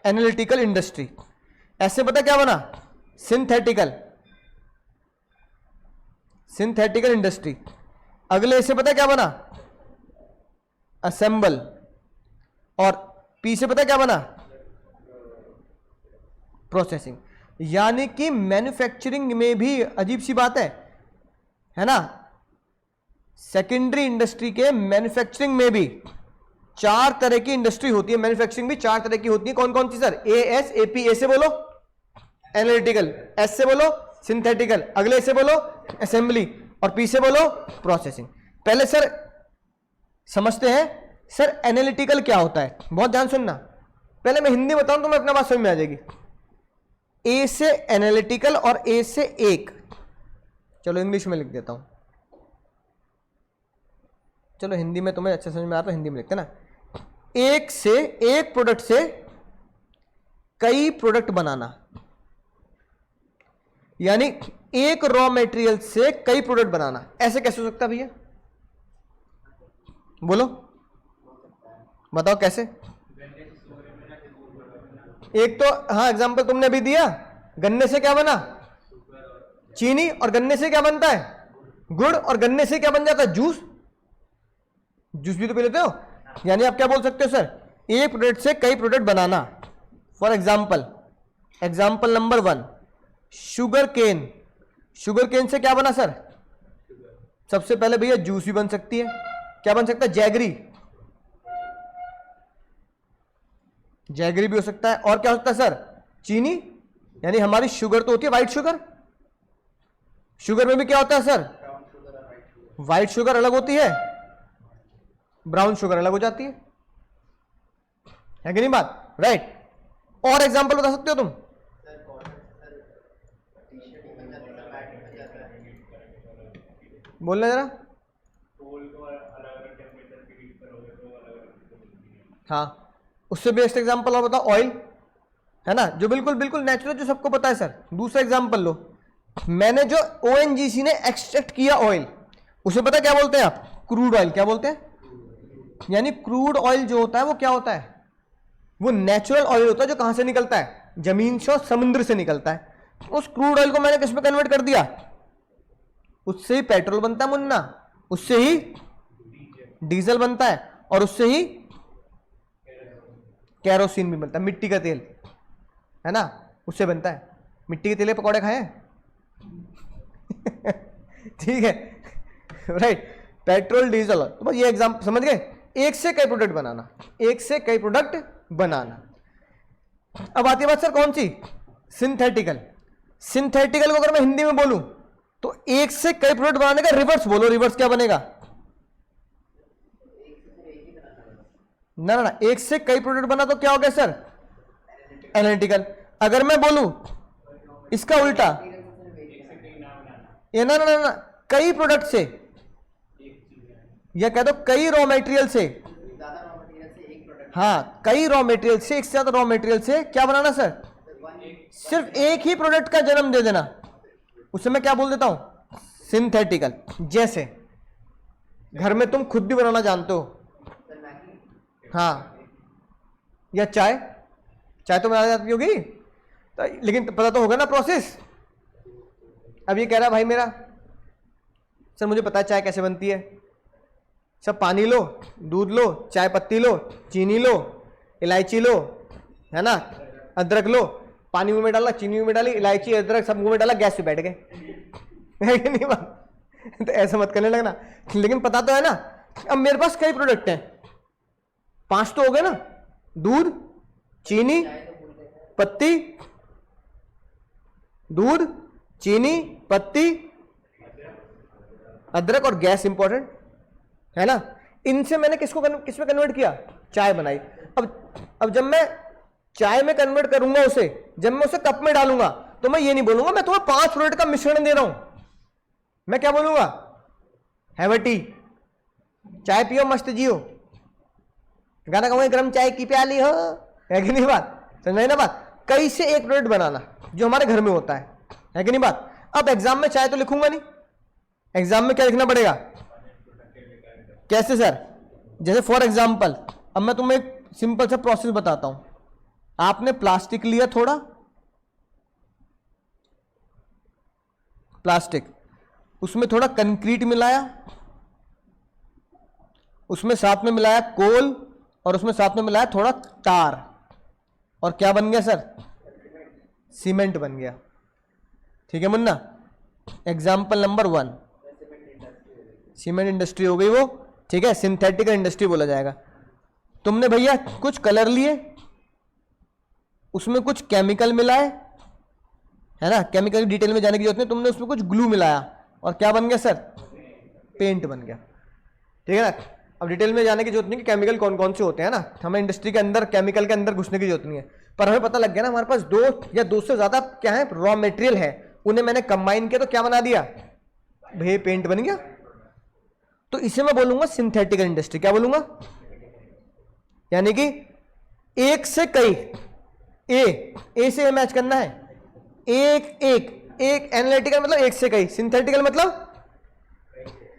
Analytical industry. ऐसे पता क्या बना? Synthetical, synthetical industry. अगले से पता क्या बना? असेंबल। और पी से पता क्या बना? प्रोसेसिंग। यानी कि मैन्युफैक्चरिंग में भी अजीब सी बात है ना, सेकेंडरी इंडस्ट्री के मैन्युफैक्चरिंग में भी 4 तरह की इंडस्ट्री होती है। मैन्युफैक्चरिंग भी 4 तरह की होती है। कौन कौन सी सर? ASAP। ए से बोलो एनालिटिकल, एस से बोलो सिंथेटिकल, अगले से बोलो असेंबली, और पी से बोलो प्रोसेसिंग। पहले सर समझते हैं सर एनालिटिकल क्या होता है। बहुत ध्यान सुनना, पहले मैं हिंदी बताऊं तो मैं अपना बात समझ में आ जाएगी। ए से एनालिटिकल और ए से एक, चलो इंग्लिश में लिख देता हूं, चलो हिंदी में तुम्हें अच्छे समझ में आता है, हिंदी में लिखते ना। एक से, एक प्रोडक्ट से कई प्रोडक्ट बनाना, यानी एक रॉ मटेरियल से कई प्रोडक्ट बनाना। ऐसे कैसे हो सकता है भैया? बोलो, बताओ कैसे? एक तो हाँ एग्जांपल तुमने अभी दिया, गन्ने से क्या बना? चीनी। और गन्ने से क्या बनता है? गुड़। और गन्ने से क्या बन जाता है? जूस। जूस भी तो पी लेते हो। यानी आप क्या बोल सकते हो सर? एक प्रोडक्ट से कई प्रोडक्ट बनाना। For example, example number 1, sugar cane. Sugar cane से क्या बना सर? सबसे पहले भैया जूस भी बन सकती है। क्या बन सकता है? जैगरी। जैगरी भी हो सकता है। और क्या हो सकता है सर? चीनी। यानी हमारी शुगर तो होती है व्हाइट शुगर। शुगर में भी क्या होता है सर? व्हाइट शुगर अलग होती है, ब्राउन शुगर अलग हो जाती है कि नहीं बात? राइट। और एग्जांपल बता सकते हो तुम? बोलना जरा। हाँ, उससे बेस्ट एग्जांपल और बताओ। ऑयल, है ना, जो बिल्कुल बिल्कुल नेचुरल, जो सबको पता है सर। दूसरा एग्जांपल लो, मैंने जो ONGC ने एक्सट्रैक्ट किया ऑयल, उसे पता क्या बोलते हैं आप? Crude oil. क्या बोलते हैं? यानी क्रूड ऑयल जो होता है वो क्या होता है? वो नेचुरल ऑयल होता है जो कहां से निकलता है? जमीन से और समुद्र से निकलता है। उस क्रूड ऑयल को मैंने किस में कन्वर्ट कर दिया? उससे ही पेट्रोल बनता है मुन्ना, उससे ही डीजल बनता है, और उससे ही कैरोसिन भी बनता है, मिट्टी का तेल है ना, उससे बनता है। मिट्टी के तेल के पकौड़े खाए हैं? ठीक है, राइट। पेट्रोल, डीजल, तो बस ये एग्जाम समझ गए। एक से कई प्रोडक्ट बनाना, एक से कई प्रोडक्ट बनाना। अब आती है बात सर कौन सी? सिंथेटिकल। सिंथेटिकल को अगर मैं हिंदी में बोलूं तो एक से कई प्रोडक्ट बनाने का रिवर्स बोलो, रिवर्स क्या बनेगा? ना ना ना, एक से कई प्रोडक्ट बना तो क्या हो गया सर? एनालिटिकल। अगर मैं बोलूं इसका उल्टा, ये ना ना ना, ना कई प्रोडक्ट से, या कह दो कई रॉ मटेरियल से, हाँ कई रॉ मटेरियल से, एक से ज्यादा रॉ मटेरियल से क्या बनाना सर? सिर्फ एक ही प्रोडक्ट का जन्म दे देना, उसे मैं क्या बोल देता हूं? सिंथेटिकल। जैसे घर में तुम खुद भी बनाना जानते हो, हाँ, या चाय, चाय तो बनाना जाती होगी तो, लेकिन पता तो होगा ना प्रोसेस। अब ये कह रहा है भाई मेरा सर मुझे पता है चाय कैसे बनती है। सब पानी लो, दूध लो, चाय पत्ती लो, चीनी लो, इलायची लो, है ना, अदरक लो, पानी मुंह में डाला, चीनी मुंह में डाली, इलायची अदरक सब मुंह में डाला, गैस पे बैठ गए। है कि नहीं बात? तो ऐसा मत करने लगना, लेकिन पता तो है ना। अब मेरे पास कई प्रोडक्ट हैं, 5 तो हो गए ना, दूध, चीनी, पत्ती, दूध, चीनी, पत्ती, अदरक और गैस इंपॉर्टेंट है ना। इनसे मैंने किसमें कन्वर्ट किया? चाय बनाई। अब जब मैं चाय में कन्वर्ट करूंगा उसे, जब मैं उसे कप में डालूंगा तो मैं ये नहीं बोलूंगा मैं तुम्हें 5 प्रोडक्ट का मिश्रण दे रहा हूं। मैं क्या बोलूंगा? हैव अ टी, चाय पियो मस्त जियो, गाना कहूंगा गरम चाय की प्याली हो, है कि नहीं बात? समझ ना बात? कई से एक प्रोडक्ट बनाना जो हमारे घर में होता है कि नहीं बात? अब एग्जाम में चाय तो लिखूंगा नहीं, एग्जाम में क्या लिखना पड़ेगा? कैसे सर? जैसे फॉर एग्जाम्पल, अब मैं तुम्हें एक सिंपल सा प्रोसेस बताता हूं। आपने प्लास्टिक लिया, थोड़ा प्लास्टिक, उसमें थोड़ा कंक्रीट मिलाया, उसमें साथ में मिलाया कोल, और उसमें साथ में मिलाया थोड़ा तार, और क्या बन गया सर? सीमेंट बन गया। ठीक है Munna? Example number 1 cement industry हो गई वो, ठीक है, सिंथेटिकल इंडस्ट्री बोला जाएगा। तुमने भैया कुछ कलर लिए, उसमें कुछ केमिकल मिलाए, है ना, केमिकल की डिटेल में जाने की जरूरत नहीं, तुमने उसमें कुछ ग्लू मिलाया और क्या बन गया सर? पेंट बन गया। ठीक है ना? अब डिटेल में जाने की जरूरत नहीं कि केमिकल कौन कौन से होते हैं ना, हमें इंडस्ट्री के अंदर केमिकल के अंदर घुसने की जरूरत नहीं है, पर हमें पता लग गया ना हमारे पास 2 या 2 से ज्यादा क्या है रॉ मटेरियल है, उन्हें मैंने कंबाइन किया तो क्या बना दिया भैया? पेंट बन गया। तो इसे मैं बोलूंगा सिंथेटिकल इंडस्ट्री। क्या बोलूंगा? यानी कि एक से कई, ए से मैच करना है, एक एनालिटिकल मतलब एक से कई, सिंथेटिकल मतलब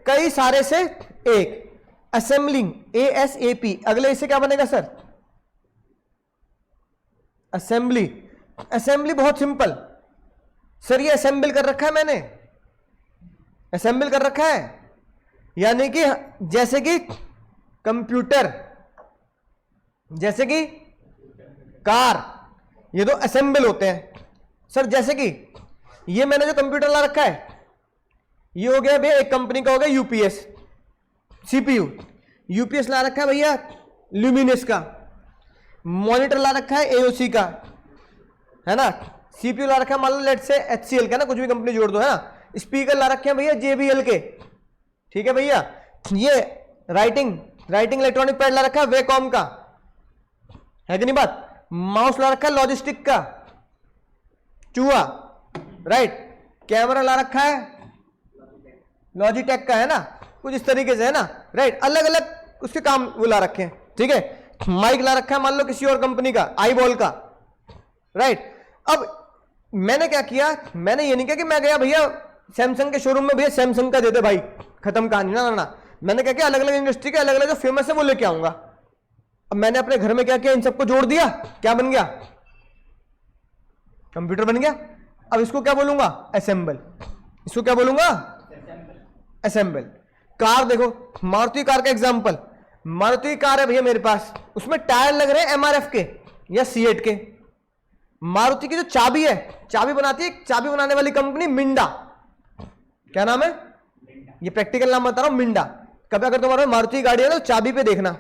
कई सारे से एक, असेंबलिंग ASAP, अगले इससे क्या बनेगा सर? असेंबली। असेंबली बहुत सिंपल सर, ये असेंबल कर रखा है मैंने, असेंबल कर रखा है, यानी कि जैसे कि कंप्यूटर, जैसे कि कार, ये तो असेंबल होते हैं सर। जैसे कि ये मैंने जो कंप्यूटर ला रखा है, ये हो गया भैया एक कंपनी का, हो गया UPS CPU, UPS ला रखा है भैया ल्यूमिनस का, मॉनिटर ला रखा है AOC का, है ना, CPU ला रखा है मान लो लेट से HCL का ना, कुछ भी कंपनी जोड़ दो, है ना, स्पीकर ला रखे हैं भैया JBL के, ठीक है भैया, ये राइटिंग इलेक्ट्रॉनिक पैड ला रखा है वेकॉम का, है कि नहीं बात? माउस ला रखा है लॉजिस्टिक का, चूहा, राइट, कैमरा ला रखा है लॉजिटेक का, है ना, कुछ इस तरीके से, है ना, राइट, अलग अलग उसके काम वो ला रखे हैं। ठीक है, माइक ला रखा है मान लो किसी और कंपनी का, आईबॉल का, राइट। अब मैंने क्या किया, मैंने ये नहीं किया कि मैं गया भैया सैमसंग के शोरूम में, भैया सैमसंग का दे दे भाई, खत्म कहानी, ना ना ना, मैंने क्या किया, अलग अलग इंडस्ट्री के अलग अलग जो फेमस है वो लेके आऊंगा। अब मैंने अपने घर में क्या किया, इन सबको जोड़ दिया, क्या बन गया? कंप्यूटर बन गया। अब इसको क्या बोलूंगा? असेंबल। इसको क्या बोलूंगा? असेंबल। कार देखो, मारुति कार का एग्जांपल, मारुति की कार है भैया मेरे पास, उसमें टायर लग रहे हैं एमआरएफ के या सीएट के। मारुति की जो चाबी है, चाबी बनाती है, चाबी बनाने वाली कंपनी मिंडा, क्या नाम है, ये प्रैक्टिकल नाम बता रहा हूं, मिंडा। कभी अगर तुम्हारे मारुति की गाड़ी है तो चाबी पे देखना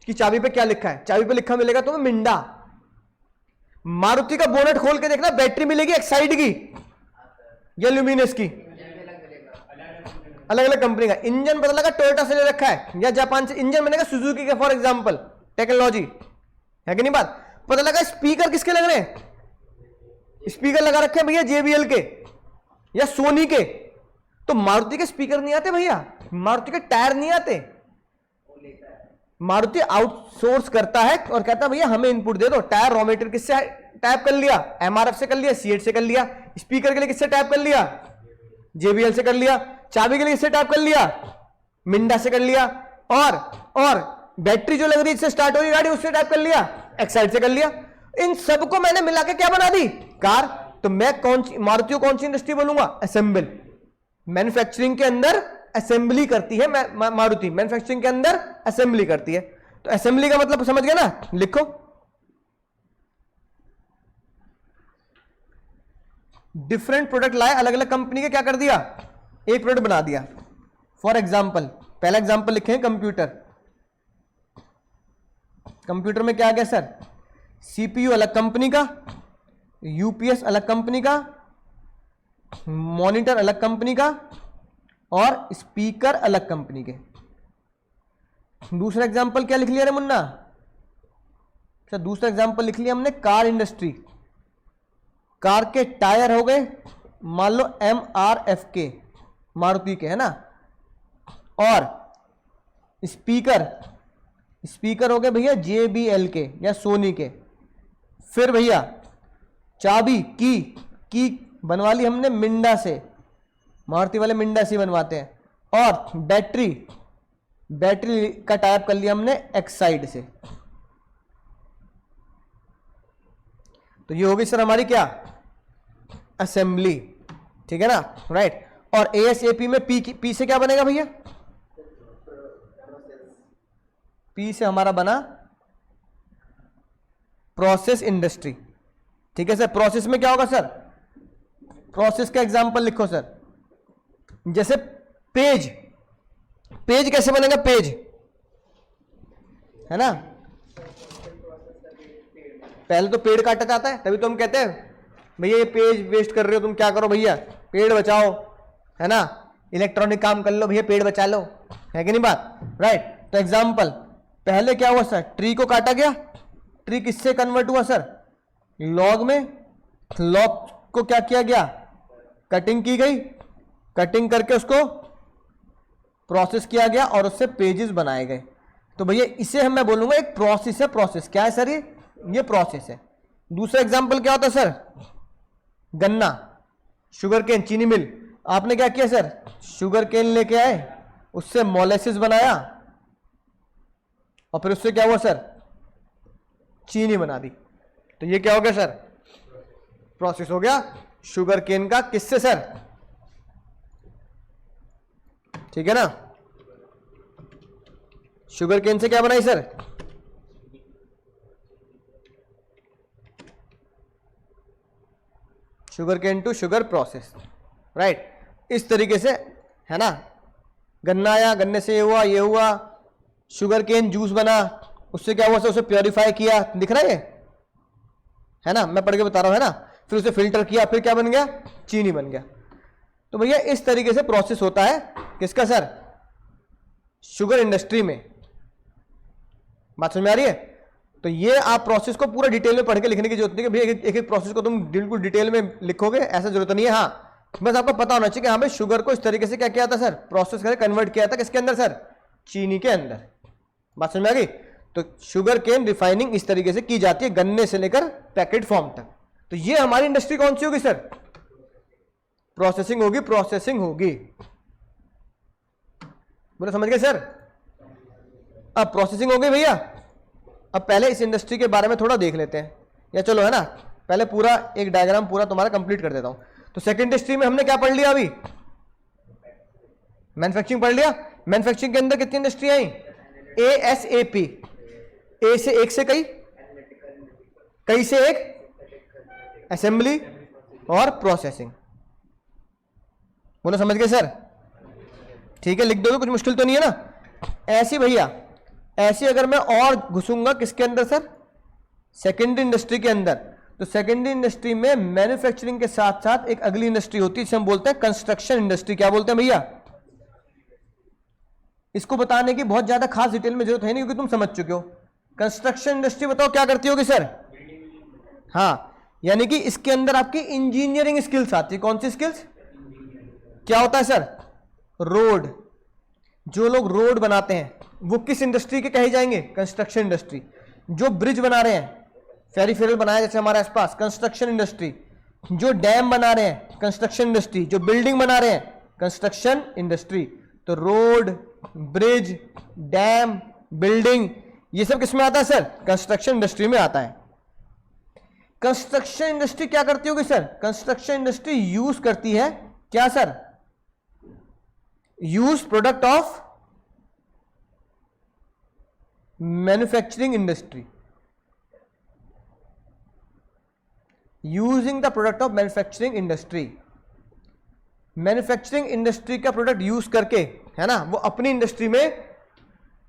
कि चाबी पे क्या लिखा है, चाबी पे लिखा मिलेगा तुम्हें मिंडा। मारुति का बोनट खोल के देखना, बैटरी मिलेगी एक्साइड की या ल्यूमिनस की, अलग अलग कंपनी का। इंजन पता लगा टोयोटा से ले रखा है या जापान से, इंजन बनेगा सुजुकी का फॉर एग्जांपल, टेक्नोलॉजी है कि नहीं बात। पता लगा स्पीकर किसके लग रहे हैं, स्पीकर लगा रखे हैं भैया JBL के या सोनी के। तो मारुति के स्पीकर नहीं आते भैया, मारुति के टायर नहीं आते। मारुति आउटसोर्स करता है और कहता है भैया हमें इनपुट दे दो। टायर रॉ मटेरियल किससे टैप कर लिया, MRF से कर लिया, सीएट से कर लिया। स्पीकर के लिए किससे टैप कर लिया, JBL से कर लिया। चाबी के लिए किससे टैप कर लिया, मिंडा से कर लिया। और बैटरी जो लग रही है इससे स्टार्ट हो रही गाड़ी, उससे टैप कर लिया, एक्साइड से कर लिया। इन सबको मैंने मिला के क्या बना दी, कार। तो मैं मारुति को कौन सी इंडस्ट्री बोलूंगा, असेंबल। मैन्युफैक्चरिंग के अंदर असेंबली करती है मारुति, मैन्युफैक्चरिंग के अंदर असेंबली करती है। तो असेंबली का मतलब समझ गया ना, लिखो। डिफरेंट प्रोडक्ट लाए, अलग अलग कंपनी के, क्या कर दिया, एक प्रोडक्ट बना दिया। फॉर एग्जांपल, पहला एग्जांपल लिखे हैं कंप्यूटर। कंप्यूटर में क्या आ गया सर, CPU अलग कंपनी का, UPS अलग कंपनी का, मॉनिटर अलग कंपनी का और स्पीकर अलग कंपनी के। दूसरा एग्जांपल क्या लिख लिया रे मुन्ना, अच्छा दूसरा एग्जांपल लिख लिया हमने कार इंडस्ट्री। कार के टायर हो गए मान लो MRF के, मारुति के, है ना। और स्पीकर हो गए भैया JBL के या सोनी के। फिर भैया चाबी की बनवा ली हमने मिंडा से, मारुति वाले मिंडा से बनवाते हैं। और बैटरी का टाइप कर लिया हमने एक्साइड से। तो ये होगी सर हमारी क्या, असेंबली, ठीक है ना, राइट। और ASAP में P से क्या बनेगा भैया, P से हमारा बना प्रोसेस इंडस्ट्री, ठीक है सर। प्रोसेस में क्या होगा सर, प्रोसेस का एग्जांपल लिखो सर। जैसे पेज कैसे बनेगा, पेज है ना, पहले तो पेड़ काटा जाता है, तभी तो हम कहते हैं भैया ये पेज वेस्ट कर रहे हो तुम, क्या करो भैया पेड़ बचाओ, है ना, इलेक्ट्रॉनिक काम कर लो भैया, पेड़ बचा लो, है कि नहीं बात, राइट। तो एग्जांपल, पहले क्या हुआ सर, ट्री को काटा गया, ट्री किससे कन्वर्ट हुआ सर, लॉग में। लॉग को क्या किया गया, कटिंग की गई, कटिंग करके उसको प्रोसेस किया गया और उससे पेजेस बनाए गए। तो भैया इसे हम मैं बोलूंगा एक प्रोसेस है। प्रोसेस क्या है सर, ये प्रोसेस है। दूसरा एग्जांपल क्या होता है सर, गन्ना, शुगर केन, चीनी मिल। आपने क्या किया सर, शुगर केन लेके आए, उससे मोलेसिस बनाया और फिर उससे क्या हुआ सर, चीनी बना दी। तो ये क्या हो गया सर, प्रोसेस हो गया शुगर केन का, किससे सर, ठीक है ना। शुगर केन से क्या बनाई sir, sugar cane to sugar process, right. इस तरीके से, है ना, गन्ना आया, गन्ने से ये हुआ, शुगर केन जूस बना, उससे क्या हुआ सर, उसे प्योरीफाई किया, दिख रहा है ना, मैं पढ़ के बता रहा हूं, है ना। फिर उसे फिल्टर किया, फिर क्या बन गया, चीनी बन गया। तो भैया इस तरीके से प्रोसेस होता है किसका सर, शुगर इंडस्ट्री में। बात समझ में आ रही है। तो ये आप प्रोसेस को पूरा डिटेल में पढ़ के लिखने की जरूरत नहीं है भैया एक एक प्रोसेस को तुम बिल्कुल डिटेल में लिखोगे, ऐसा जरूरत नहीं है। हाँ बस आपको पता होना चाहिए कि हमें शुगर को इस तरीके से क्या किया था सर, प्रोसेस करके कन्वर्ट किया था किसके अंदर सर, चीनी के अंदर। बात समझ में आ गई। तो शुगर केन रिफाइनिंग इस तरीके से की जाती है, गन्ने से लेकर पैकेट फॉर्म तक। तो ये हमारी इंडस्ट्री कौन सी होगी सर, प्रोसेसिंग होगी, प्रोसेसिंग होगी। बोले समझ गए सर। अब प्रोसेसिंग हो गई भैया। अब पहले इस इंडस्ट्री के बारे में थोड़ा देख लेते हैं, या चलो है ना, पहले पूरा एक डायग्राम पूरा तुम्हारा कंप्लीट कर देता हूं। तो सेकंड इंडस्ट्री में हमने क्या पढ़ लिया, अभी मैन्युफैक्चरिंग पढ़ लिया। मैन्युफैक्चरिंग के अंदर कितनी इंडस्ट्री आई, ASAP, ए से एक से कई, कई से एक, असेंबली और प्रोसेसिंग। बोलो समझ गए सर? ठीक है, लिख दोगे, कुछ मुश्किल तो नहीं है ना? ऐसी भैया, ऐसी अगर मैं और घुसूंगा किसके अंदर सर? सेकेंडरी इंडस्ट्री के अंदर। तो सेकेंडरी इंडस्ट्री में मैन्युफैक्चरिंग के साथ साथ एक अगली इंडस्ट्री होती है जिसे हम बोलते हैं कंस्ट्रक्शन इंडस्ट्री। क्या बोलते हैं भैया? इसको बताने की बहुत ज्यादा खास डिटेल में जरूरत है नहीं, क्योंकि तुम समझ चुके हो। कंस्ट्रक्शन इंडस्ट्री बताओ क्या करती होगी सर? हाँ, यानी कि इसके अंदर आपकी इंजीनियरिंग स्किल्स आती है। कौन सी स्किल्स? क्या होता है सर? रोड। जो लोग रोड बनाते हैं वो किस इंडस्ट्री के कहे जाएंगे? Construction industry. जो ब्रिज बना रहे हैं, फेरिफेरल बनाया जैसे हमारे आसपास, कंस्ट्रक्शन इंडस्ट्री। जो डैम बना रहे हैं, कंस्ट्रक्शन इंडस्ट्री। जो बिल्डिंग बना रहे हैं, कंस्ट्रक्शन इंडस्ट्री। तो रोड, ब्रिज, डैम, बिल्डिंग, ये सब किसमें आता है सर? कंस्ट्रक्शन इंडस्ट्री में आता है। कंस्ट्रक्शन इंडस्ट्री क्या करती होगी सर? कंस्ट्रक्शन इंडस्ट्री यूज करती है क्या sir? Use product of manufacturing industry. Using the product of manufacturing industry. Manufacturing industry का प्रोडक्ट यूज करके, है ना, वो अपनी इंडस्ट्री में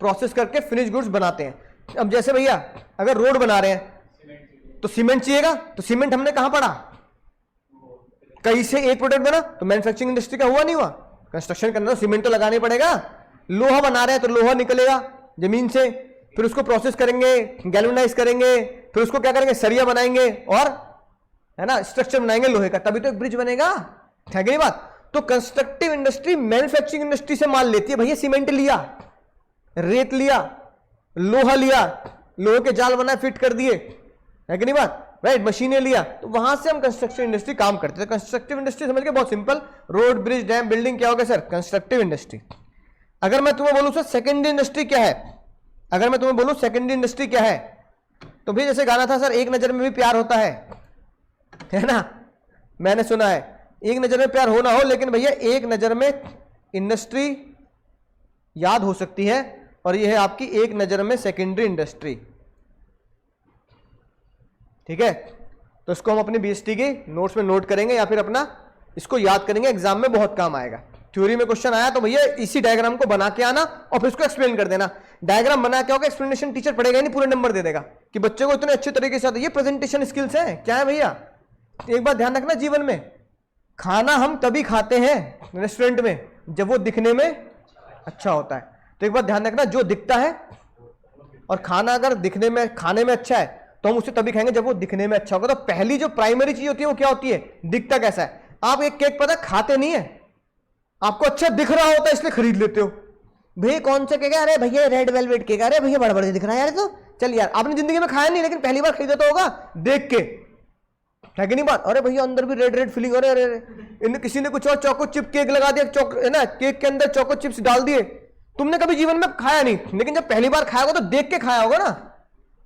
प्रोसेस करके फिनिश गुड्स बनाते हैं। अब जैसे भैया अगर रोड बना रहे हैं तो सीमेंट चाहिएगा, तो सीमेंट हमने कहां पढ़ा? कहीं से एक प्रोडक्ट बना, तो मैन्युफैक्चरिंग इंडस्ट्री का हुआ नहीं हुआ? कंस्ट्रक्शन करना तो सीमेंट तो लगाना ही पड़ेगा। लोहा बना रहे हैं तो लोहा निकलेगा जमीन से, फिर उसको प्रोसेस करेंगे, गैल्वेनाइज करेंगे, फिर उसको क्या करेंगे? सरिया बनाएंगे और, है ना, स्ट्रक्चर बनाएंगे लोहे का, तभी तो एक ब्रिज बनेगा। है कि नहीं बात? तो कंस्ट्रक्टिव इंडस्ट्री मैन्युफैक्चरिंग इंडस्ट्री से माल लेती है। भैया सीमेंट लिया, रेत लिया, लोहा लिया, लोहे के जाल बनाए, फिट कर दिए, है कि नहीं बात? राइट, मशीनें लिया, तो वहां से हम कंस्ट्रक्शन इंडस्ट्री काम करते हैं। कंस्ट्रक्टिव इंडस्ट्री समझ के, बहुत simple, road, bridge, dam, building, क्या होगा सर? Constructive industry. अगर मैं तुम्हें बोलूं सर सेकेंडरी इंडस्ट्री क्या है, अगर मैं तुम्हें बोलूं सेकेंडरी इंडस्ट्री क्या है, तो भी जैसे गाना था सर, एक नजर में भी प्यार होता है ना, मैंने सुना है, एक नजर में प्यार हो ना हो, लेकिन भैया एक नजर में इंडस्ट्री याद हो सकती है, और यह है आपकी एक नजर में सेकेंडरी इंडस्ट्री। ठीक है, तो इसको हम अपनी बीएसटी के नोट्स में नोट करेंगे, या फिर अपना इसको याद करेंगे, एग्जाम में बहुत काम आएगा। थ्योरी में क्वेश्चन आया तो भैया इसी डायग्राम को बना के आना और फिर इसको एक्सप्लेन कर देना। डायग्राम बना के होगा, एक्सप्लेनेशन टीचर पढ़ेगा नहीं, पूरे नंबर दे देगा कि बच्चे को इतने अच्छे तरीके से आता है। ये प्रेजेंटेशन स्किल्स है। क्या है भैया? एक बात ध्यान रखना, जीवन में खाना हम तभी खाते हैं रेस्टोरेंट में जब वो दिखने में अच्छा होता है। तो एक बात ध्यान रखना, जो दिखता है, और खाना अगर दिखने में, खाने में अच्छा है तो हम उसे तभी खाएंगे जब वो दिखने में अच्छा होगा। तो पहली जो प्राइमरी चीज होती है वो क्या होती है? दिखता कैसा है। आप एक केक पता खाते नहीं है, आपको अच्छा दिख रहा होता है इसलिए खरीद लेते हो। भैया कौन सा केक है? अरे भैया रेड वेलवेट केक, अरे भैया बड़ा बड़ा दिख रहा है यार, तो चल यार, आपने जिंदगी में खाया नहीं लेकिन पहली बार खरीदा तो होगा देख के, है कि नहीं बात? अरे भैया अंदर भी रेड रेड फीलिंग, अरे अरे किसी ने कुछ और चोको चिप केक लगा दिया, है ना, केक के अंदर चोको चिप्स डाल दिए। तुमने कभी जीवन में खाया नहीं, लेकिन जब पहली बार खाया होगा तो देख के खाया होगा ना,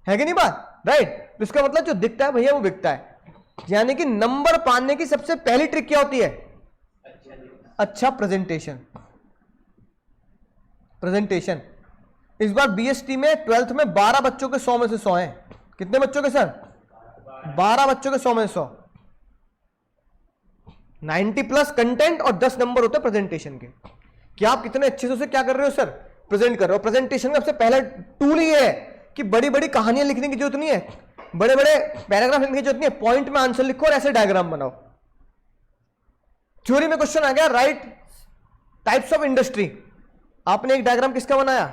है कि नहीं बात? राइट। तो इसका मतलब जो दिखता है भैया वो बिकता है। यानी कि नंबर पाने की सबसे पहली ट्रिक क्या होती है? अच्छा प्रेजेंटेशन। प्रेजेंटेशन। इस बार बीएसटी में 12th में 12 बच्चों के 100 में से 100 हैं। कितने बच्चों के सर? 12 बच्चों के 100 में से 100। 90+ कंटेंट और 10 नंबर होते हैं प्रेजेंटेशन के। क्या आप कितने अच्छे से उसे क्या कर रहे हो सर? प्रेजेंट कर रहे हो। प्रेजेंटेशन का सबसे पहला टूल ही है कि बड़ी बड़ी कहानियां लिखने की जरूरत नहीं है, बड़े बड़े पैराग्राफ लिखने की जरूरत नहीं है, पॉइंट में आंसर लिखो और ऐसे डायग्राम बनाओ। थ्योरी में क्वेश्चन आ गया, राइट टाइप्स ऑफ इंडस्ट्री। आपने एक डायग्राम किसका बनाया?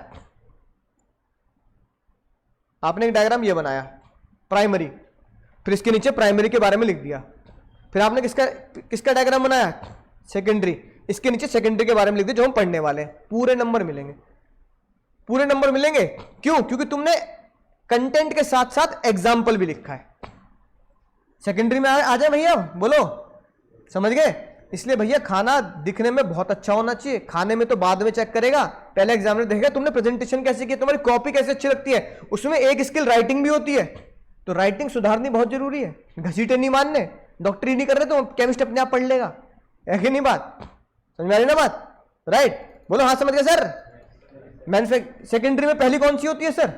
आपने एक डायग्राम ये बनाया प्राइमरी, फिर इसके नीचे प्राइमरी के बारे में लिख दिया। फिर आपने किसका डायग्राम बनाया? सेकेंडरी, इसके नीचे सेकेंडरी के बारे में लिख दिया जो हम पढ़ने वाले हैं। पूरे नंबर मिलेंगे, पूरे नंबर मिलेंगे। क्यों? क्योंकि तुमने कंटेंट के साथ साथ एग्जाम्पल भी लिखा है। सेकेंडरी में आ जाए भैया, बोलो समझ गए? इसलिए भैया खाना दिखने में बहुत अच्छा होना चाहिए, खाने में तो बाद में चेक करेगा, पहले एग्जामिनर देखेगा तुमने प्रेजेंटेशन कैसे की, तुम्हारी कॉपी कैसे अच्छी लगती है। उसमें एक स्किल राइटिंग भी होती है, तो राइटिंग सुधारनी बहुत जरूरी है। घसीटे नहीं मानने, डॉक्टरी नहीं कर रहे तो केमिस्ट अपने आप पढ़ लेगा, है कि नहीं बात? समझ में आ रही ना बात? राइट, बोलो हाँ समझ गए सर? सेकेंडरी में पहली कौन सी होती है सर?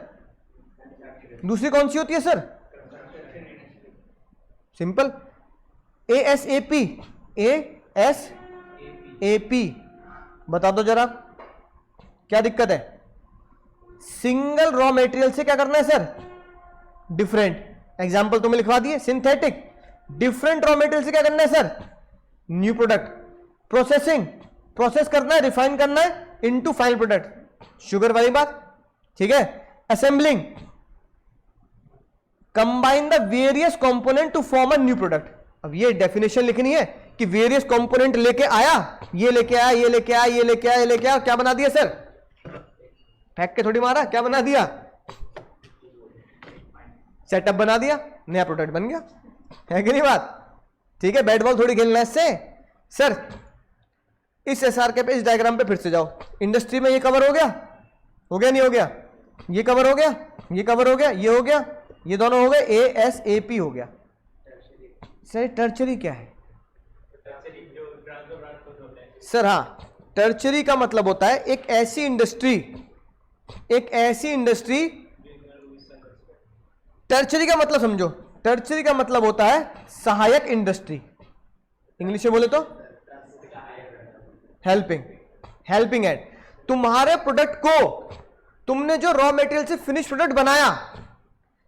दूसरी कौन सी होती है सर? Simple, ASAP, ASAP। बता दो जरा क्या दिक्कत है? सिंगल रॉ मटेरियल से क्या करना है सर? डिफरेंट। एग्जाम्पल तुम्हें लिखवा दिए, सिंथेटिक। डिफरेंट रॉ मटेरियल से क्या करना है sir? New product. Processing, process करना है, रिफाइन करना है इनटू फाइनल प्रोडक्ट, शुगर वाली बात, ठीक है। Assembling, combine the various component to form a new product. अब ये डेफिनेशन लिखनी है कि वेरियस कंपोनेंट लेके आया, ये लेके आया, ये लेके आया, ये लेके आया, ये लेके आया, क्या बना दिया सर? फेंक के थोड़ी मारा, क्या बना दिया? सेटअप बना दिया, नया प्रोडक्ट बन गया, है कि नहीं बात? ठीक है, बैट बॉल थोड़ी खेलना है इससे। सर इस SRK पे, इस डायग्राम पे फिर से जाओ। इंडस्ट्री में ये कवर हो गया, हो गया नहीं हो गया? ये कवर हो गया, ये कवर हो गया, ये हो गया, ये दोनों हो गए, ASAP हो गया। सर टर्चरी क्या है सर? हाँ, टर्चरी का मतलब होता है एक ऐसी इंडस्ट्री, एक ऐसी इंडस्ट्री। टर्चरी का मतलब समझो, टर्चरी का मतलब होता है सहायक इंडस्ट्री। इंग्लिश में बोले तो हेल्पिंग, हेल्पिंग एंड। तुम्हारे प्रोडक्ट को तुमने जो रॉ मटेरियल से फिनिश प्रोडक्ट बनाया,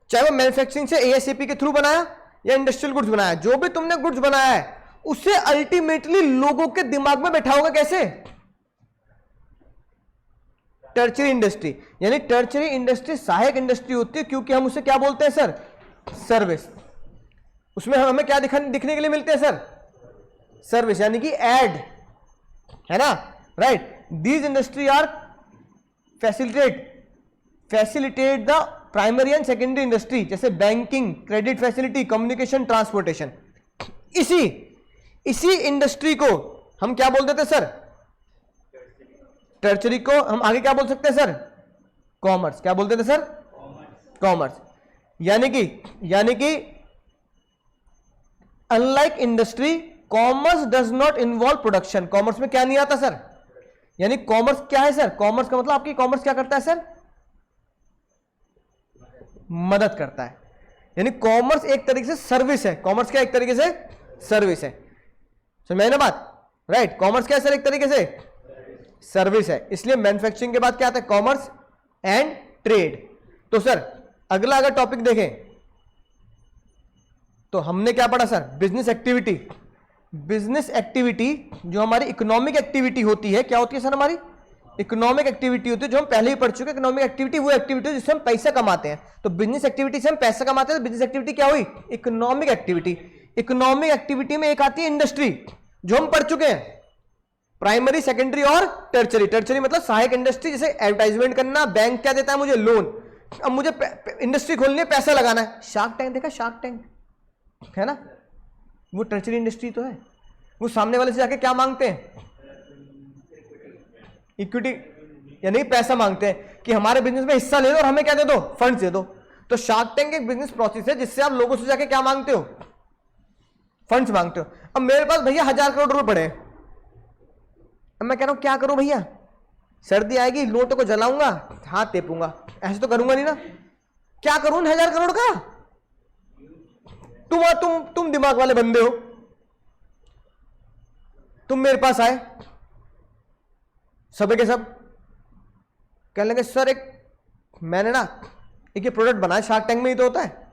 चाहे वो मैन्युफैक्चरिंग से ASAP के थ्रू बनाया या इंडस्ट्रियल गुड्स बनाया, जो भी तुमने गुड्स बनाया है उसे अल्टीमेटली लोगों के दिमाग में बैठाओगे कैसे? Tertiary industry. यानी टर्चरी इंडस्ट्री सहायक इंडस्ट्री होती है, क्योंकि हम उसे क्या बोलते हैं सर? सर्विस। उसमें हमें क्या दिखने के लिए मिलते हैं सर? सर्विस, यानी कि एड, है ना, right. These industry are facilitate the primary and secondary industry, जैसे banking, credit facility, communication, transportation. इसी इंडस्ट्री को हम क्या बोल देते सर? टर्चरी को हम आगे क्या बोल सकते हैं सर? कॉमर्स। क्या बोलते थे सर? कॉमर्स। यानी कि unlike industry, commerce does not involve production. Commerce में क्या नहीं आता सर? यानी कॉमर्स क्या है सर? कॉमर्स का मतलब आपकी कॉमर्स क्या करता है सर? मदद करता है। यानी कॉमर्स एक तरीके से सर्विस है। कॉमर्स क्या एक तरीके से सर्विस है, समझ ना बात? राइट, कॉमर्स क्या है सर? एक तरीके से सर्विस है। इसलिए मैन्युफैक्चरिंग के बाद क्या आता है? Commerce and trade. तो सर अगला अगर टॉपिक देखें तो हमने क्या पढ़ा sir? Business activity. Business activity जो हमारी इकोनॉमिक एक्टिविटी होती है, क्या होती है सर? हमारी इकोनॉमिक एक्टिविटी होती है, जो हम पहले ही पढ़ चुके हैं। इकोनॉमिक एक्टिविटी वो एक्टिविटी है जिससे हम पैसा कमाते हैं। तो बिजनेस एक्टिविटी से हम पैसा कमाते हैं, तो बिजनेस एक्टिविटी क्या हुई? Economic activity. इकोनॉमिक एक्टिविटी में एक आती है इंडस्ट्री, जो हम पढ़ चुके हैं, प्राइमरी, सेकेंडरी और टर्चरी। टर्चरी मतलब सहायक इंडस्ट्री, जैसे एडवर्टाइजमेंट करना, बैंक क्या देता है मुझे? लोन। अब मुझे इंडस्ट्री खोलनी है, पैसा लगाना है। शार्क टैंक देखा? शार्क टैंक है ना, वो टर्चरी इंडस्ट्री तो है। वो सामने वाले से जाके क्या मांगते हैं? इक्विटी, यानी पैसा मांगते हैं कि हमारे बिजनेस में हिस्सा ले दो और हमें क्या दे दो? फंड्स दे दो। तो शार्क टैंक एक बिजनेस प्रोसेस है जिससे आप लोगों से जाके क्या मांगते हो? फंड्स मांगते हो। अब मेरे पास भैया 1000 करोड़ रुपए पड़े हैं, अब मैं कह रहा हूं क्या करूं भैया? सर्दी आएगी, नोटों को जलाऊंगा, हाथ टेपूंगा, ऐसे तो करूंगा नहीं ना। क्या करूं 1000 करोड़ का? तुम दिमाग वाले बंदे हो। तुम मेरे पास आए, सब के सब कहने लगे सर मैंने ना एक ये प्रोडक्ट बनाया, शार्क टैंक में ही तो होता है,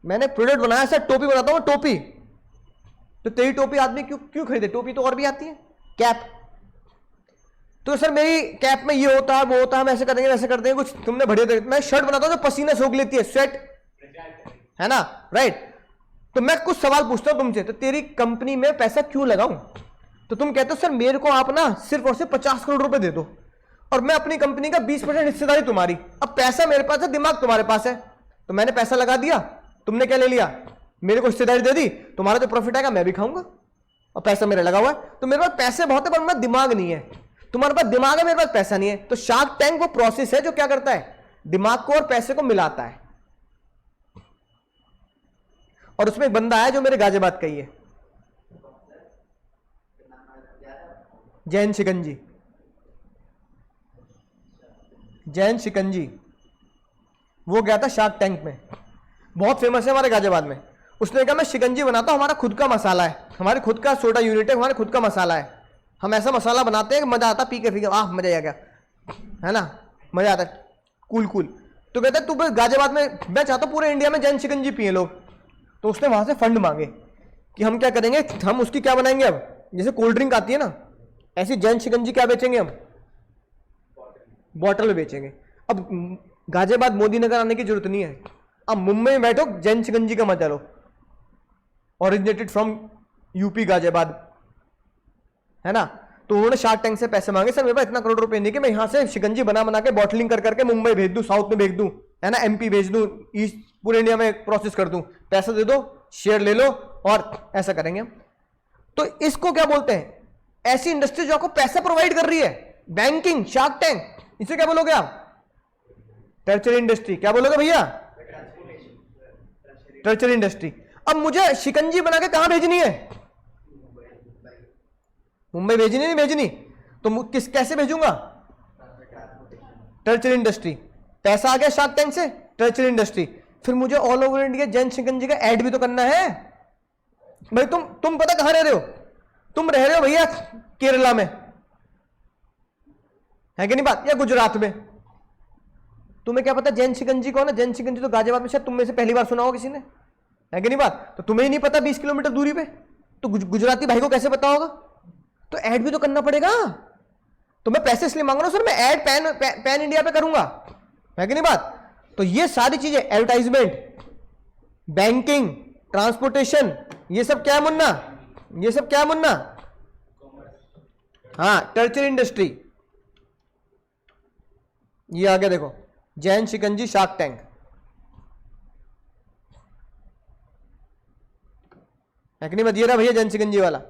मैंने प्रोडक्ट बनाया सर, टोपी बनाता हूं, टोपी। तो तेरी टोपी आदमी क्यों खरीदे? टोपी तो और भी आती है, कैप। तो सर मेरी कैप में ये होता है, वो होता है, हम ऐसे कर देंगे, वैसे कर देंगे, कुछ तुमने बढ़िया। मैं शर्ट बनाता हूं जो पसीना सोख लेती है, स्वेट, है ना, राइट। तो मैं कुछ सवाल पूछता हूं तुमसे, तो तेरी कंपनी में पैसा क्यों लगाऊं? तो तुम कहते हो सर मेरे को आप ना सिर्फ और सिर्फ 50 करोड़ रुपए दे दो और मैं अपनी कंपनी का 20% हिस्सेदारी तुम्हारी। अब पैसा मेरे पास है, दिमाग तुम्हारे पास है, तो मैंने पैसा लगा दिया, तुमने क्या ले लिया? मेरे को हिस्सेदारी दे दी, तुम्हारा जो प्रॉफिट आएगा मैं भी खाऊंगा और पैसा मेरा लगा हुआ है। तो मेरे पास पैसे बहुत है पर मेरा दिमाग नहीं है। तुम्हारे पास दिमाग है, मेरे पास पैसा नहीं है। तो शार्क टैंक वो प्रोसेस है जो क्या करता है? दिमाग को और पैसे को मिलाता है। और उसमें एक बंदा है जो मेरे गाजे बात कही है, जैन शिकंजी। जैन शिकंजी, वो गया था शार्क टैंक में, बहुत फेमस है हमारे गाजियाबाद में। उसने कहा मैं शिकंजी बनाता हूँ, हमारा खुद का मसाला है, हमारे खुद का सोडा यूनिट है, हमारे खुद का मसाला है, हम ऐसा मसाला बनाते हैं कि मजा आता, पी के मजा आ गया, है ना, मजा आता है, कूल कूल। तो कहते तू गाजियाबाद में, मैं चाहता हूँ पूरे इंडिया में जैन शिकंजी पिए लोग। तो उसने वहां से फंड मांगे कि हम क्या करेंगे, हम उसकी क्या बनाएंगे, अब जैसे कोल्ड ड्रिंक आती है ना, ऐसी जैन शिकंजी क्या बेचेंगे हम, बॉटल में बेचेंगे। अब गाजियाबाद मोदी नगर आने की जरूरत नहीं है, अब मुंबई में बैठो, जैन शिकंजी का मजा लो, ओरिजिनेटेड फ्रॉम यूपी गाजियाबाद, है ना। तो उन्होंने शार्क टैंक से पैसे मांगे, सर मेरे पास इतना करोड़ रुपए नहीं कि मैं यहां से शिकंजी बना बना के बॉटलिंग कर करके मुंबई भेज दूं, साउथ में भेज दूं, है ना, एमपी भेज दूं, ईस्ट पूरे इंडिया में प्रोसेस कर दूं, पैसा दे दो, शेयर ले लो और ऐसा करेंगे हम। तो इसको क्या बोलते हैं, ऐसी इंडस्ट्री जो आपको पैसा प्रोवाइड कर रही है, बैंकिंग, शार्क टैंक, इसे क्या बोलोगे आप, टर्चरी इंडस्ट्री। क्या बोलोगे भैया, टर्चरी इंडस्ट्री। अब मुझे शिकंजी बना के कहां भेजनी है, मुंबई भेजनी नहीं भेजनी, तो कैसे भेजूंगा, टर्चरी इंडस्ट्री। पैसा आ गया शार्क टैंक से, टर्चरी इंडस्ट्री। फिर मुझे ऑल ओवर इंडिया जैन शिकंजी का ऐड भी तो करना है भाई। तुम पता कहां रह रहे हो, तुम रह रहे हो भैया केरला में, है कि नहीं बात, या गुजरात में। तुम्हें क्या पता जैन शिकंजी कौन है, जैन शिकंजी तो गाजियाबाद में शायद तुम में से पहली बार सुना हो किसी ने, है कि नहीं बात। तो तुम्हें ही नहीं पता 20 किलोमीटर दूरी पे, तो गुजराती भाई को कैसे पता होगा। तो ऐड भी तो करना पड़ेगा। तो मैं पैसे इसलिए मांग रहा हूं सर, मैं ऐड पैन इंडिया पे करूंगा, है कि नहीं बात। तो ये सारी चीजें, एडवर्टाइजमेंट, बैंकिंग, ट्रांसपोर्टेशन, ये सब क्या है मुन्ना, ये सब क्या है मुन्ना, हाँ, टर्चरी इंडस्ट्री। ये आगे देखो, जैन शिकंजी शार्क टैंक, है कि नहीं बात। ये रहा भैया जैन शिकंजी वाला,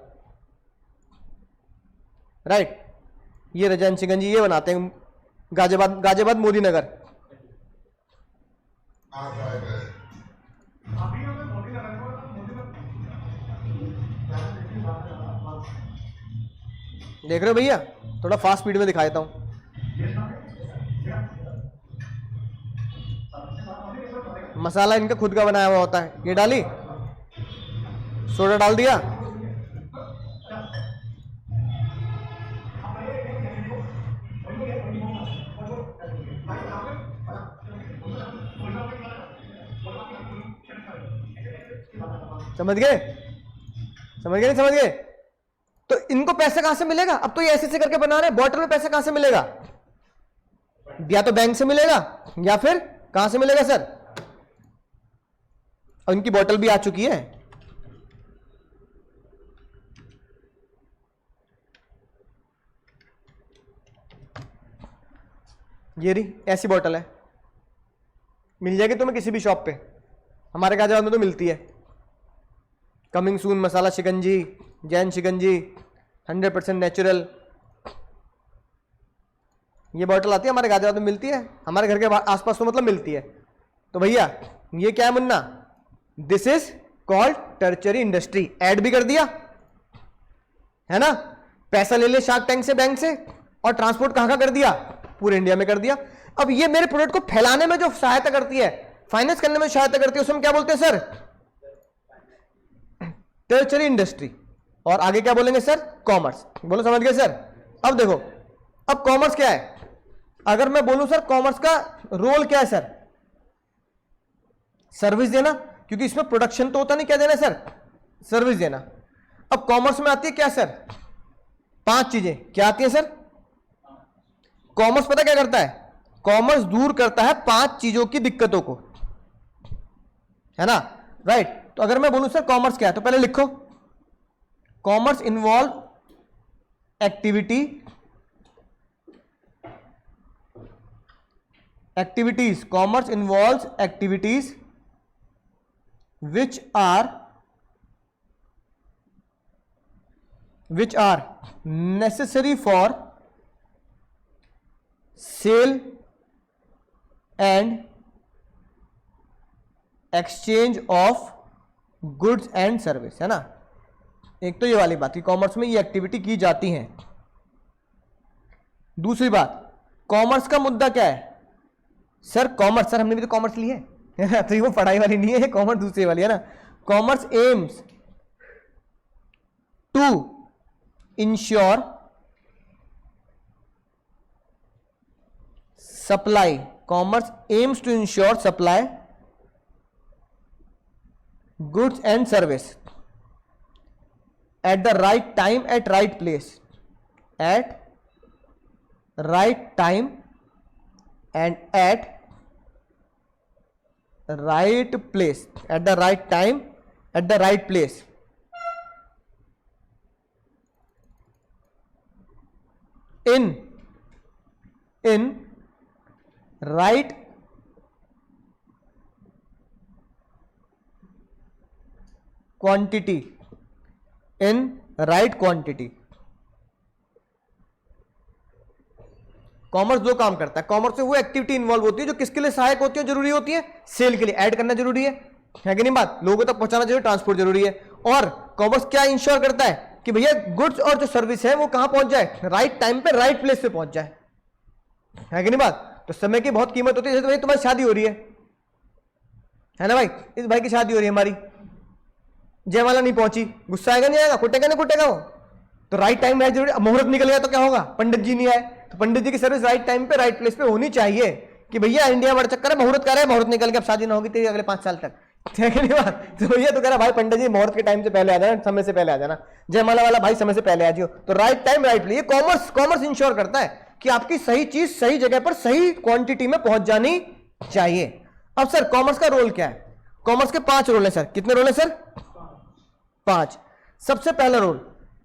राइट, ये रहा जैन शिकंजी, ये बनाते हैं गाजियाबाद मोदी नगर। देख रहे हो भैया, थोड़ा फास्ट स्पीड में दिखा देता हूं। मसाला इनका खुद का बनाया हुआ होता है, ये डाली, सोडा डाल दिया, समझ गए, समझ गए नहीं समझ गए। तो इनको पैसा कहां से मिलेगा, अब तो ये ऐसे करके बना रहे हैं, बॉटल में पैसा कहां से मिलेगा, या तो बैंक से मिलेगा या फिर कहां से मिलेगा सर। और इनकी बॉटल भी आ चुकी है, ये रही ऐसी बॉटल है, मिल जाएगी तुम्हें किसी भी शॉप पे, हमारे गाजियाबाद में तो मिलती है। कमिंग सून मसाला शिकंजी, जैन शिकंजी, 100% नेचुरल, ये बॉटल आती है हमारे गाजियाबाद में, मिलती है हमारे घर के आसपास, तो मतलब मिलती है। तो भैया ये क्या है Munna, this is called tertiary industry. Add भी कर दिया, है ना, पैसा ले ले शार्क टैंक से, बैंक से, और ट्रांसपोर्ट कहां का कर दिया, पूरे इंडिया में कर दिया। अब ये मेरे प्रोडक्ट को फैलाने में जो सहायता करती है, फाइनेंस करने में सहायता करती है, उसमें क्या बोलते हैं सर, टर्चरी इंडस्ट्री। और आगे क्या बोलेंगे सर, कॉमर्स। बोलो समझ गए सर। अब देखो, अब कॉमर्स क्या है, अगर मैं बोलूं सर कॉमर्स का रोल क्या है सर, सर्विस देना, क्योंकि इसमें प्रोडक्शन तो होता नहीं, क्या देना सर, सर्विस देना। अब कॉमर्स में आती है क्या सर, 5 चीजें, क्या आती है सर, कॉमर्स पता क्या करता है, कॉमर्स दूर करता है 5 चीजों की दिक्कतों को, है ना, राइट। तो अगर मैं बोलूं सर कॉमर्स क्या है, तो पहले लिखो, commerce involve activities, commerce involves activities which are necessary for sale and exchange of goods and service, है ना। एक तो ये वाली बात कि कॉमर्स में ये एक्टिविटी की जाती है। दूसरी बात, कॉमर्स का मुद्दा क्या है, सर कॉमर्स, सर हमने भी तो कॉमर्स ली है तो ये वो पढ़ाई वाली नहीं है, कॉमर्स दूसरी वाली है ना। Commerce aims to insure supply, commerce aims to insure supply goods and service at the right time at right place, at right time and at right place, at the right time at the right place, in right quantity, in right quantity. Commerce दो काम करता है, commerce में वो activity involve होती है जो किसके लिए सहायक होती है, जरूरी होती है, सेल के लिए ऐड करना जरूरी है कि नहीं बात, लोगों तक पहुंचाना जरूरी, ट्रांसपोर्ट जरूरी है। और कॉमर्स क्या इंश्योर करता है कि भैया गुड्स और जो सर्विस है वो कहां पहुंच जाए, राइट टाइम पे राइट प्लेस पे पहुंच जाए, है कि नहीं बात। तो समय की बहुत कीमत होती है। जैसे भाई तुम्हारी शादी हो रही है ना भाई, इस भाई की शादी हो रही है हमारी, जयमाला नहीं पहुंची, गुस्सा आएगा नहीं आएगा, कुटेगा नहीं कुटेगा वो, तो राइट टाइम राइट जरूरी। मुहूर्त निकल गया तो क्या होगा, पंडित जी नहीं आए, तो पंडित जी की सर्विस राइट टाइम पे राइट प्लेस पे होनी चाहिए कि भैया इंडिया बड़ा चक्कर है, मुहूर्त कर रहे हैं, मुहूर्त निकल गया, अब शादी ना होगी तेरी अगले 5 साल तक, ठीक है नहीं बात। तो भैया तो कह रहा भाई पंडित जी मुहूर्त के टाइम से पहले आ जाना, समय से पहले आ जाना, जयमाला वाला भाई समय से पहले आ जाओ। तो right time right place, commerce ensure करता है कि आपकी सही चीज सही जगह पर सही क्वांटिटी में पहुंच जानी चाहिए। अब सर कॉमर्स का रोल क्या है, कॉमर्स के 5 रोल है सर। कितने रोल है सर, 5। सबसे पहला रोल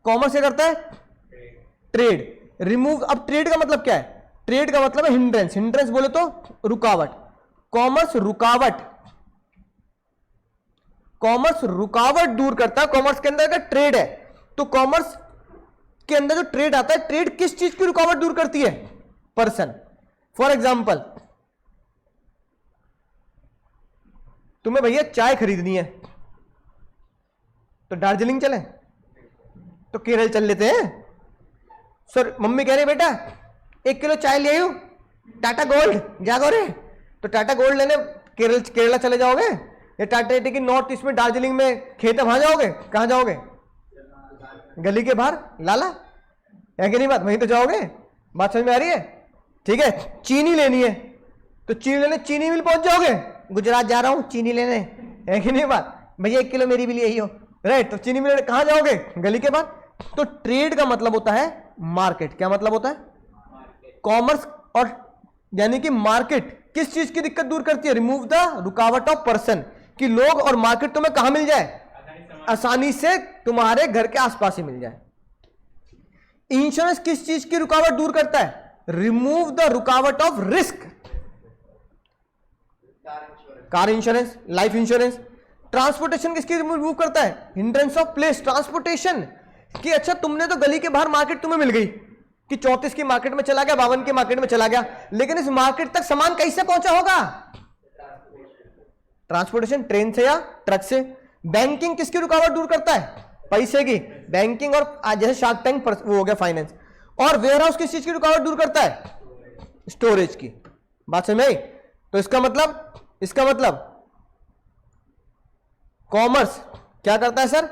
कॉमर्स क्या करता है, ट्रेड रिमूव। अब ट्रेड का मतलब क्या है, ट्रेड का मतलब है हिंड्रेंस, हिंड्रेंस बोले तो रुकावट। कॉमर्स रुकावट दूर करता है। कॉमर्स के अंदर का ट्रेड है, तो कॉमर्स के अंदर जो ट्रेड आता है, ट्रेड किस चीज की रुकावट दूर करती है, पर्सन। फॉर एग्जाम्पल तुम्हें भैया चाय खरीदनी है तो दार्जिलिंग चलें, तो केरल चल लेते हैं। सर मम्मी कह रही बेटा 1 किलो चाय ले आयो टाटा गोल्ड, जागो रे, तो टाटा गोल्ड लेने केरला चले जाओगे, या टाटा एटी की नॉर्थ ईस्ट में दार्जिलिंग में खेत है वहां जाओगे, कहां जाओगे, गली के बाहर लाला, है कि नहीं बात, वहीं तो जाओगे। बात समझ में आ रही है, ठीक है। चीनी लेनी है तो चीनी लेने चीनी मिल पहुंच जाओगे, गुजरात जा रहा हूं चीनी लेने, है कि नहीं बात, भैया 1 किलो मेरी भी ले आइयो, राइट। तो चीनी मिल कहां जाओगे, गली के बाहर। तो ट्रेड का मतलब होता है मार्केट। क्या मतलब होता है, कॉमर्स और यानी कि मार्केट किस चीज की दिक्कत दूर करती है, रिमूव द रुकावट ऑफ पर्सन, कि लोग और मार्केट तुम्हें कहां मिल जाए, आसानी से तुम्हारे घर के आसपास ही मिल जाए। इंश्योरेंस किस चीज की रुकावट दूर करता है, रिमूव द रुकावट of risk, car insurance, life insurance. Transportation किसकी रिमूव करता है, हिंड्रेंस ऑफ प्लेस, ट्रांसपोर्टेशन, कि अच्छा तुमने तो गली के बाहर मार्केट तुम्हें मिल गई, कि 34 की मार्केट में चला गया, 52 की मार्केट में चला गया, लेकिन इस मार्केट तक सामान कैसे पहुंचा होगा, ट्रांसपोर्टेशन, ट्रेन से या ट्रक से। बैंकिंग किसकी रुकावट दूर करता है, पैसे की, बैंकिंग, और जैसे शार्क टैंक वो हो गया फाइनेंस। और वेयर हाउस किस चीज की रुकावट दूर करता है, स्टोरेज की। बात समझ में आई। तो इसका मतलब कॉमर्स क्या करता है सर,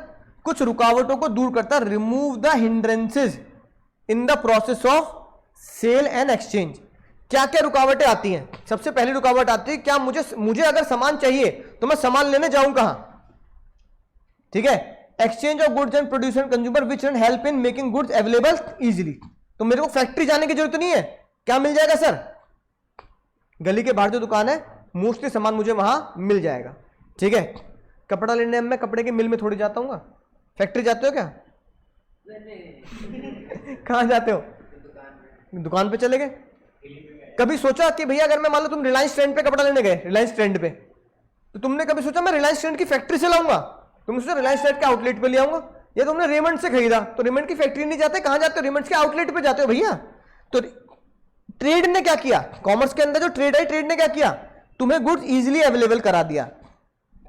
कुछ रुकावटों को दूर करता है, remove the hindrances in the process of sale and exchange. क्या क्या रुकावटें आती हैं, सबसे पहली रुकावट आती है, क्या मुझे अगर सामान चाहिए तो मैं सामान लेने जाऊं कहां, ठीक है। Exchange of goods and produce and consumer which can help in making goods available easily. तो मेरे को फैक्ट्री जाने की जरूरत नहीं है, क्या मिल जाएगा सर, गली के बाहर जो दुकान है मोस्टली सामान मुझे वहां मिल जाएगा, ठीक है। कपड़ा लेने मैं कपड़े के मिल में थोड़ी जाता हूँ, फैक्ट्री जाते हो क्या, कहां जाते हो, दुकान पे चले गए। कभी सोचा कि भैया अगर मैं मान लो तुम रिलायंस ट्रेंड पे कपड़ा लेने गए, रिलायंस ट्रेंड पे, तो तुमने कभी सोचा मैं रिलायंस ट्रेंड की फैक्ट्री से लाऊंगा, तुमने सोचा रिलायंस ट्रेंड के आउटलेट पे ले आऊंगा, या तुमने रेमंड से खरीदा, तो रेमंड की फैक्ट्री नहीं जाते, कहां जाते हो, रेमंड के आउटलेट पे जाते हो भैया। तो ट्रेड ने क्या किया, कॉमर्स के अंदर जो ट्रेड है, ट्रेड ने क्या किया, तुम्हें गुड्स इजीली अवेलेबल करा दिया।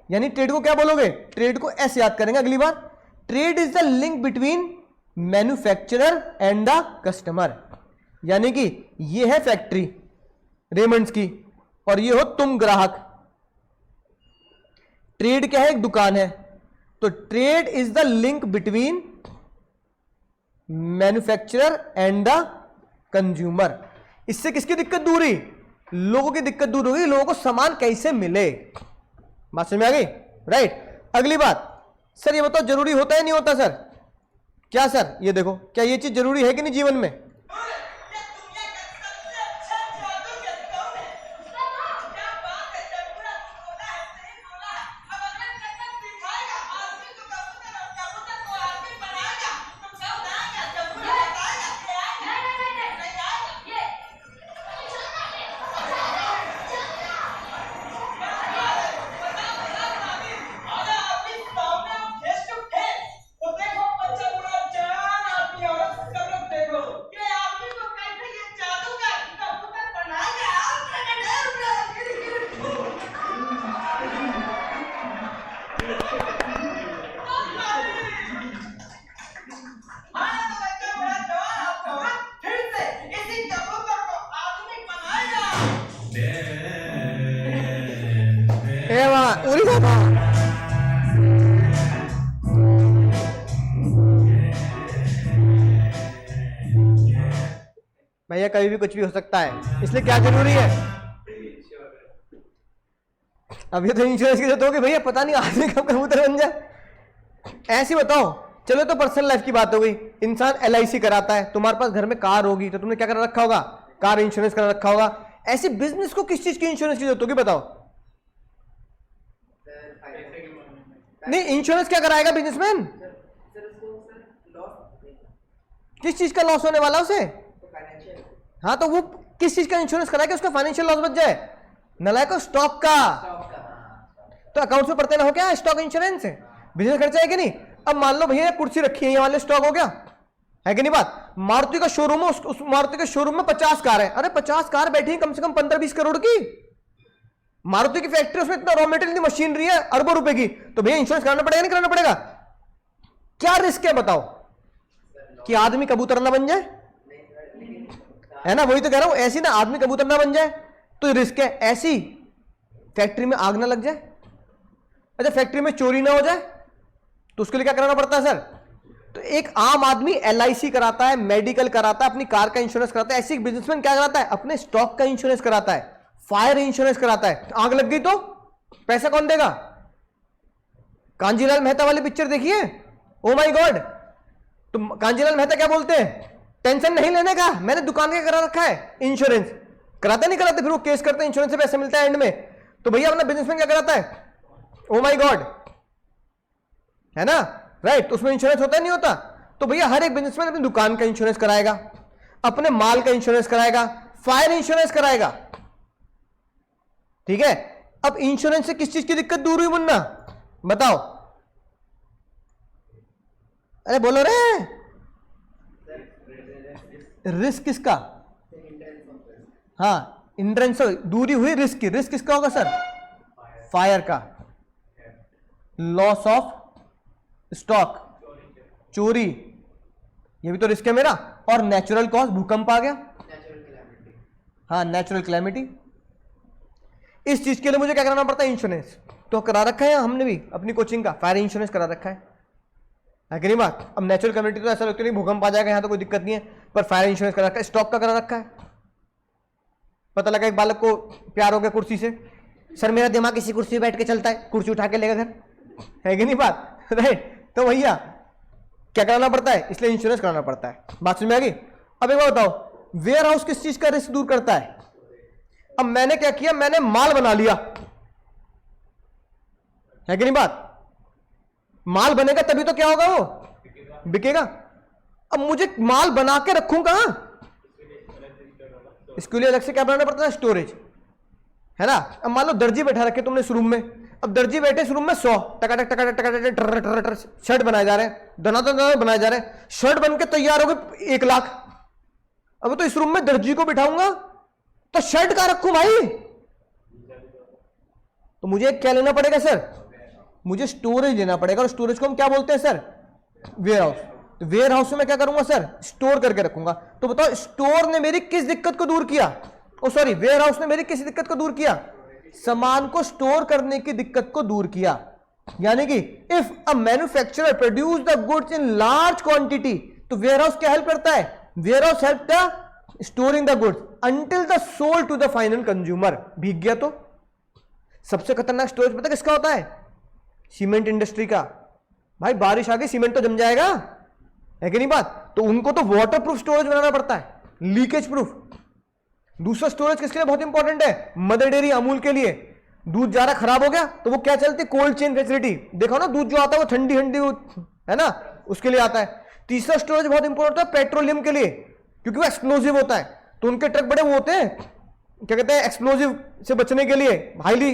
यानी ट्रेड को क्या बोलोगे, ट्रेड को ऐसे याद करेंगे अगली बार, trade is the link between manufacturer and the customer. यानी कि ये है फैक्ट्री रेमंड्स की, और ये हो तुम ग्राहक। ट्रेड क्या है? एक दुकान है। तो trade is the link between manufacturer and the consumer. इससे किसकी दिक्कत दूर हुई? लोगों की दिक्कत दूर होगी, लोगों को सामान कैसे मिले। बात समझ में आ गई? राइट। अगली बात, सर ये बताओ जरूरी होता है नहीं होता सर? क्या सर ये देखो, क्या ये चीज जरूरी है कि नहीं जीवन में? भैया कभी भी कुछ भी हो सकता है, इसलिए क्या जरूरी है? अब ये तो इंश्योरेंस की जरूरत होगी भैया, पता नहीं आदमी कब कबूतर बन जाए। ऐसे बताओ, चलो तो पर्सनल लाइफ की बात हो गई। इंसान LIC कराता है, तुम्हारे पास घर में कार होगी तो तुमने क्या कर रखा होगा? कार इंश्योरेंस करा रखा होगा। ऐसे बिजनेस को किस चीज की इंश्योरेंस की जरूरत होगी बताओ? नहीं, इंश्योरेंस क्या कराएगा बिजनेसमैन? किस चीज का लॉस होने वाला उसे? हाँ, तो वो किस चीज का इंश्योरेंस कराएगा उसका फाइनेंशियल लॉस बच जाए? नलायक को स्टॉक का। तो अकाउंट में पड़ते ना हो क्या स्टॉक इंश्योरेंस है? बिजनेस खर्चा है कि नहीं? अब मान लो भैया कुर्सी रखी है, ये वाले स्टॉक हो गया, है कि नहीं बात? मारुति का शोरूम है, उस मारुति के शोरूम में 50 कार है। अरे 50 कार बैठी है कम से कम 15-20 करोड़ की। मारुति की फैक्ट्री, उसमें इतना रॉ मटेरियल की मशीनरी है अरबों रुपए की। तो भैया इंश्योरेंस कराना पड़ेगा नहीं कराना पड़ेगा? क्या रिस्क है बताओ? कि आदमी कबूतर ना बन जाए, है ना? वही तो कह रहा हूं, ऐसी ना आदमी कबूतर ना बन जाए तो रिस्क है। ऐसी फैक्ट्री में आग ना लग जाए, अच्छा फैक्ट्री में चोरी ना हो जाए, तो उसके लिए क्या कराना पड़ता है सर? तो एक आम आदमी LIC कराता है, मेडिकल कराता है, अपनी कार का इंश्योरेंस कराता है। ऐसे एक बिजनेसमैन क्या कराता है? अपने स्टॉक का इंश्योरेंस कराता है, फायर इंश्योरेंस कराता है। आग लग गई तो पैसा कौन देगा? कांजीलाल मेहता वाली पिक्चर देखिए, ओ माय गॉड। तो कांजीलाल मेहता क्या बोलते हैं? टेंशन नहीं लेने का, मैंने दुकान का करा रखा है इंश्योरेंस। कराते नहीं कराते, फिर वो केस करते हैं, इंश्योरेंस से पैसा मिलता है एंड में। तो भैया अपना बिजनेसमैन क्या कराता है? ओ माय गॉड, है ना? राइट। उसमें इंश्योरेंस होता नहीं होता? तो भैया हर एक बिजनेसमैन अपनी दुकान का इंश्योरेंस कराएगा, अपने माल का इंश्योरेंस कराएगा, फायर इंश्योरेंस कराएगा। ठीक है। अब इंश्योरेंस से किस चीज की दिक्कत दूर हुई मुन्ना बताओ? अरे बोलो रे, रिस्क किसका? हाँ, इंश्योरेंस दूरी हुई रिस्क की। रिस्क किसका होगा सर? फायर का, लॉस ऑफ स्टॉक, चोरी, ये भी तो रिस्क है मेरा। और नेचुरल कॉज, भूकंप आ गया, हाँ नेचुरल क्लैमिटी। इस चीज के लिए मुझे क्या कराना पड़ता है? इंश्योरेंस। तो करा रखा है हमने भी अपनी कोचिंग का फायर इंश्योरेंस करा रखा है कि नहीं बात? अब नेचुरल कैलेमिटी तो ऐसा लगता नहीं, भूकंप आ जाएगा, यहां तो कोई दिक्कत नहीं है, पर फायर इंश्योरेंस करा रखा है, स्टॉक का करा रखा है। पता लगा एक बालक को प्यार हो गया कुर्सी से, सर मेरा दिमाग इसी कुर्सी पे बैठ के चलता है, कुर्सी उठा के लेगा घर, है कि नहीं बात? राइट। तो भैया क्या कराना पड़ता है? इसलिए इंश्योरेंस कराना पड़ता है। बात समझ में आ गई? अब एक बात बताओ, वेयर हाउस किस चीज का रिस्क दूर करता है? अब मैंने क्या किया? मैंने माल बना लिया, है कि नहीं बात? माल बनेगा तभी तो क्या होगा? वो बिकेगा। अब मुझे माल बना के रखूं कहां? इसके लिए अलग से क्या बनाना पड़ता है? स्टोरेज, है ना? अब मान लो दर्जी बैठा रखे तुमने इस रूम में, अब दर्जी बैठे इस रूम में 100 टकाटक टकाटक टकाटक शर्ट बनाए जा रहे हैं, दनादन बनाए जा रहे हैं, शर्ट बन के तैयार हो गए 1 लाख। अब तो इस रूम में दर्जी को बिठाऊंगा तो शर्ट कहां रखूं भाई? तो मुझे क्या लेना पड़ेगा सर? मुझे स्टोरेज लेना पड़ेगा, और स्टोरेज को हम क्या बोलते हैं सर? Warehouse. तो वेयर हाउस में मैं क्या करूंगा सर? स्टोर करके रखूंगा। तो बताओ स्टोर ने मेरी किस दिक्कत को दूर किया? ओ सॉरी, वेयर हाउस ने मेरी किसी दिक्कत को दूर किया, सामान को स्टोर करने की दिक्कत को दूर किया। यानी कि if a manufacturer produce the goods in large quantity, तो वेयर हाउस क्या हेल्प करता है? Warehouse help the storing the goods until the sold to the final consumer. भीग गया तो सबसे खतरनाक स्टोरेज पता किसका होता है? सीमेंट इंडस्ट्री का। भाई बारिश आ गई, सीमेंट तो जम जाएगा, है कि नहीं बात? तो उनको तो वाटर प्रूफ स्टोरेज बनाना पड़ता है, लीकेज प्रूफ। दूसरा स्टोरेज किसके लिए बहुत इंपॉर्टेंट है? मदर डेयरी अमूल के लिए। दूध जा रहा खराब हो गया तो वो क्या चलती? Cold chain facility. देखो ना, दूध जो आता है वो ठंडी ठंडी है ना, उसके लिए आता है। तीसरा स्टोरेज बहुत इंपॉर्टेंट है पेट्रोलियम के लिए, क्योंकि वो एक्सप्लोजिव होता है, तो उनके ट्रक बड़े वो होते हैं, क्या कहते हैं, एक्सप्लोजिव से बचने के लिए हाईली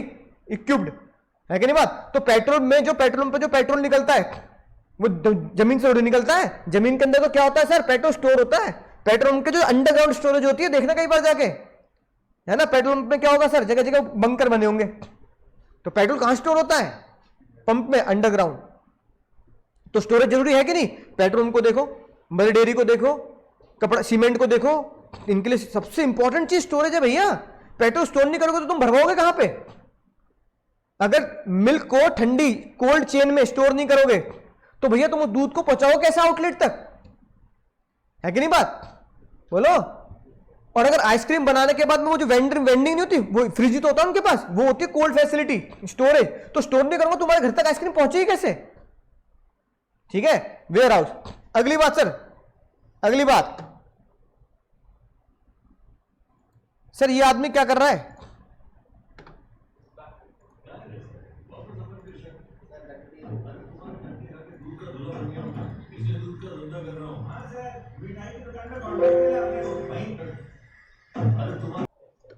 इक्विप्ड, है कि नहीं बात? तो पेट्रोल में जो पेट्रोल निकलता है वो जमीन से उड़ निकलता है। जमीन के अंदर तो क्या होता है सर? पेट्रोल स्टोर होता है। पेट्रोल पंप के जो अंडरग्राउंड स्टोरेज होती है, देखना कई बार जाके, है ना, पेट्रोल पंप में क्या होगा सर? जगह जगह बंकर बने होंगे। तो पेट्रोल कहां स्टोर होता है? पंप में, अंडरग्राउंड। तो स्टोरेज जरूरी है कि नहीं? पेट्रोल पंप को देखो, मदर डेयरी को देखो, कपड़ा सीमेंट को देखो, इनके लिए सबसे इंपॉर्टेंट चीज स्टोरेज है भैया। पेट्रोल स्टोर नहीं करोगे तो तुम भरवाओगे कहां पे? अगर मिल्क को ठंडी कोल्ड चेन में स्टोर नहीं करोगे तो भैया तुम दूध को पहुंचाओ कैसे आउटलेट तक? है कि नहीं बात? बोलो। और अगर आइसक्रीम बनाने के बाद में वो जो वेंडिंग नहीं होती, वो फ्रिज तो होता है उनके पास, वो होती है कोल्ड फैसिलिटी, स्टोरेज। तो स्टोर नहीं करोगे तुम्हारे घर तक आइसक्रीम पहुंचेगी कैसे? ठीक है, वेयर हाउस। अगली बात सर, अगली बात सर, ये आदमी क्या कर रहा है?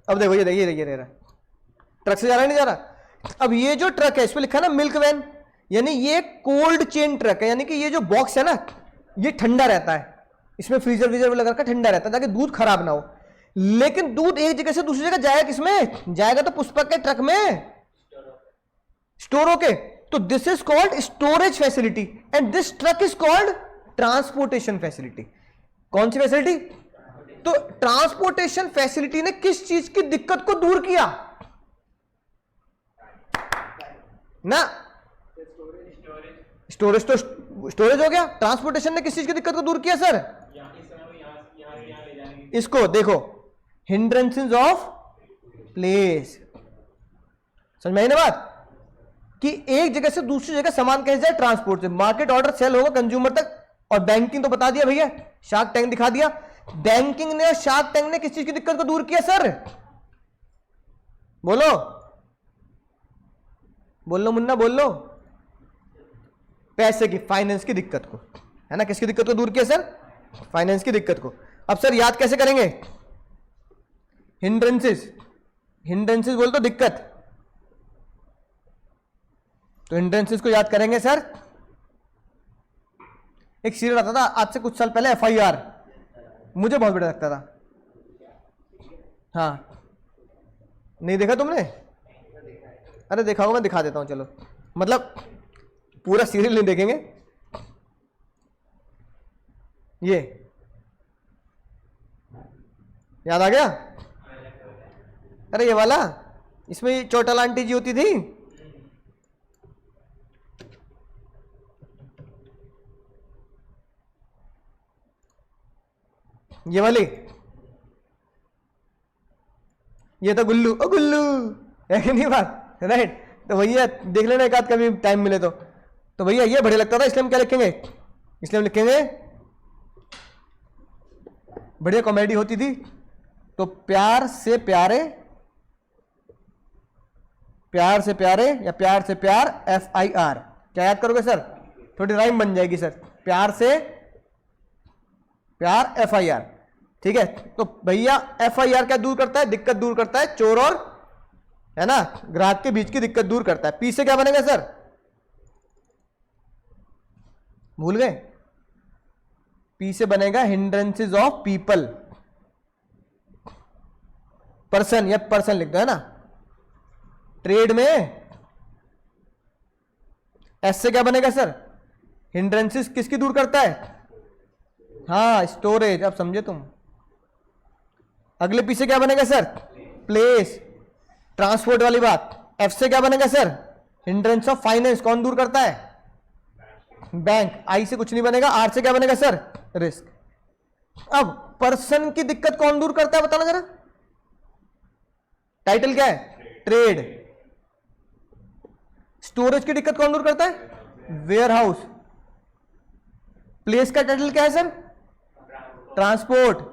अब देखो, ये देखिए रहा ट्रक से जा रहा है, नहीं जा रहा? अब ये जो ट्रक है, इस पे लिखा है ना मिल्क वैन, यानी ये कोल्ड चेन ट्रक है। यानी कि ये जो बॉक्स है ना, ये ठंडा रहता है, इसमें फ्रीजर व्रीजर लगा रखा, ठंडा रहता है ताकि दूध खराब ना हो। लेकिन दूध एक जगह से दूसरी जगह जाएगा किसमें? जाएगा तो पुष्पक के ट्रक में, स्टोर होके। तो this is called storage facility and this truck is called transportation facility. कौन सी फैसिलिटी? तो ट्रांसपोर्टेशन फैसिलिटी ने किस चीज की दिक्कत को दूर किया ना? स्टोरेज तो स्टोरेज हो गया। ट्रांसपोर्टेशन ने किस चीज की दिक्कत को दूर किया सर? इसको देखो, हिंड्रेंसेस ऑफ प्लेस। समझ में आई ना बात? कि एक जगह से दूसरी जगह सामान कैसे जाए? ट्रांसपोर्ट से। मार्केट ऑर्डर सेल होगा कंज्यूमर तक। और बैंकिंग तो बता दिया भैया, शार्क टैंक दिखा दिया। बैंकिंग ने और शार्क टैंक ने किस चीज की दिक्कत को दूर किया सर? बोलो बोल लो मुन्ना, बोल लो। पैसे की, फाइनेंस की दिक्कत को, है ना? किसकी दिक्कत को दूर किया सर? फाइनेंस की दिक्कत को। अब सर याद कैसे करेंगे? हिंड्रेंसेस, हिंड्रेंसेस बोल तो दिक्कत, तो हिंड्रेंसेस को याद करेंगे सर। एक सीरियल आता था आज से कुछ साल पहले, FIR, मुझे बहुत बढ़िया लगता था। हाँ, नहीं देखा तुमने? अरे देखा होगा, मैं दिखा देता हूं, चलो। मतलब पूरा सीरियल नहीं देखेंगे, ये याद आ गया? अरे ये वाला, इसमें चोटाला आंटी जी होती थी, ये वाली, ये तो गुल्लू, ओ गुल्लू, है कि नहीं बात? राइट। तो भैया देख लेना एक आध कभी टाइम मिले तो भैया ये बढ़िया लगता था, इसलिए हम क्या लिखेंगे? इसलिए हम लिखेंगे, बढ़िया कॉमेडी होती थी। तो प्यार से प्यारे, प्यार से प्यारे या प्यार से प्यार, FIR। क्या याद करोगे सर? थोड़ी राइम बन जाएगी सर। प्यार से प्यार, FIR। ठीक है, तो भैया FIR क्या दूर करता है? दिक्कत दूर करता है, चोर और, है ना, ग्राहक के बीच की दिक्कत दूर करता है। P से क्या बनेगा सर? भूल गए? P से बनेगा हिंड्रेंसेस ऑफ पीपल, पर्सन, या पर्सन लिख दो, है ना। ट्रेड में S से क्या बनेगा सर? हिंड्रेंसेस किसकी दूर करता है? हाँ, स्टोरेज। अब समझे तुम? अगले पी से क्या बनेगा सर? प्लेस। ट्रांसपोर्ट वाली बात। एफ से क्या बनेगा सर? Hindrance of finance. कौन दूर करता है? बैंक। आई से कुछ नहीं बनेगा। आर से क्या बनेगा सर? रिस्क। अब पर्सन की दिक्कत कौन दूर करता है बताना जरा। टाइटल क्या है? ट्रेड। स्टोरेज की दिक्कत कौन दूर करता है? Warehouse. प्लेस का टाइटल क्या है सर? ट्रांसपोर्ट।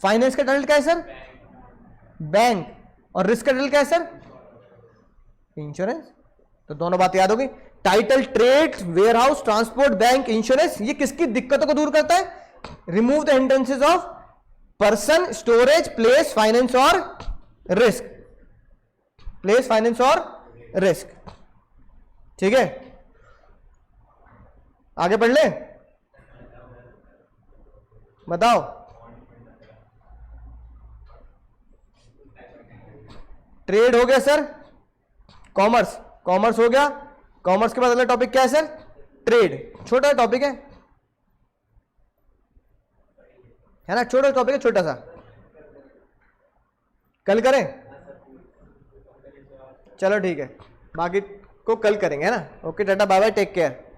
फाइनेंस का टाइटल क्या है सर? बैंक। और रिस्क का टाइटल क्या है सर? इंश्योरेंस। तो दोनों बात याद होगी। Title trade, warehouse, transport, bank, insurance, ये किसकी दिक्कतों को दूर करता है? Remove the hindrances of person, storage, place, finance और रिस्क। प्लेस, फाइनेंस और रिस्क। ठीक है, आगे पढ़ ले। बताओ। ट्रेड हो गया सर। कॉमर्स, कॉमर्स हो गया। कॉमर्स के बाद अगला टॉपिक क्या है सर? ट्रेड। छोटा टॉपिक है ना? छोटा टॉपिक है, छोटा सा। कल करें? चलो ठीक है, बाकी को कल करेंगे, है ना? Okay tata bye bye, take care.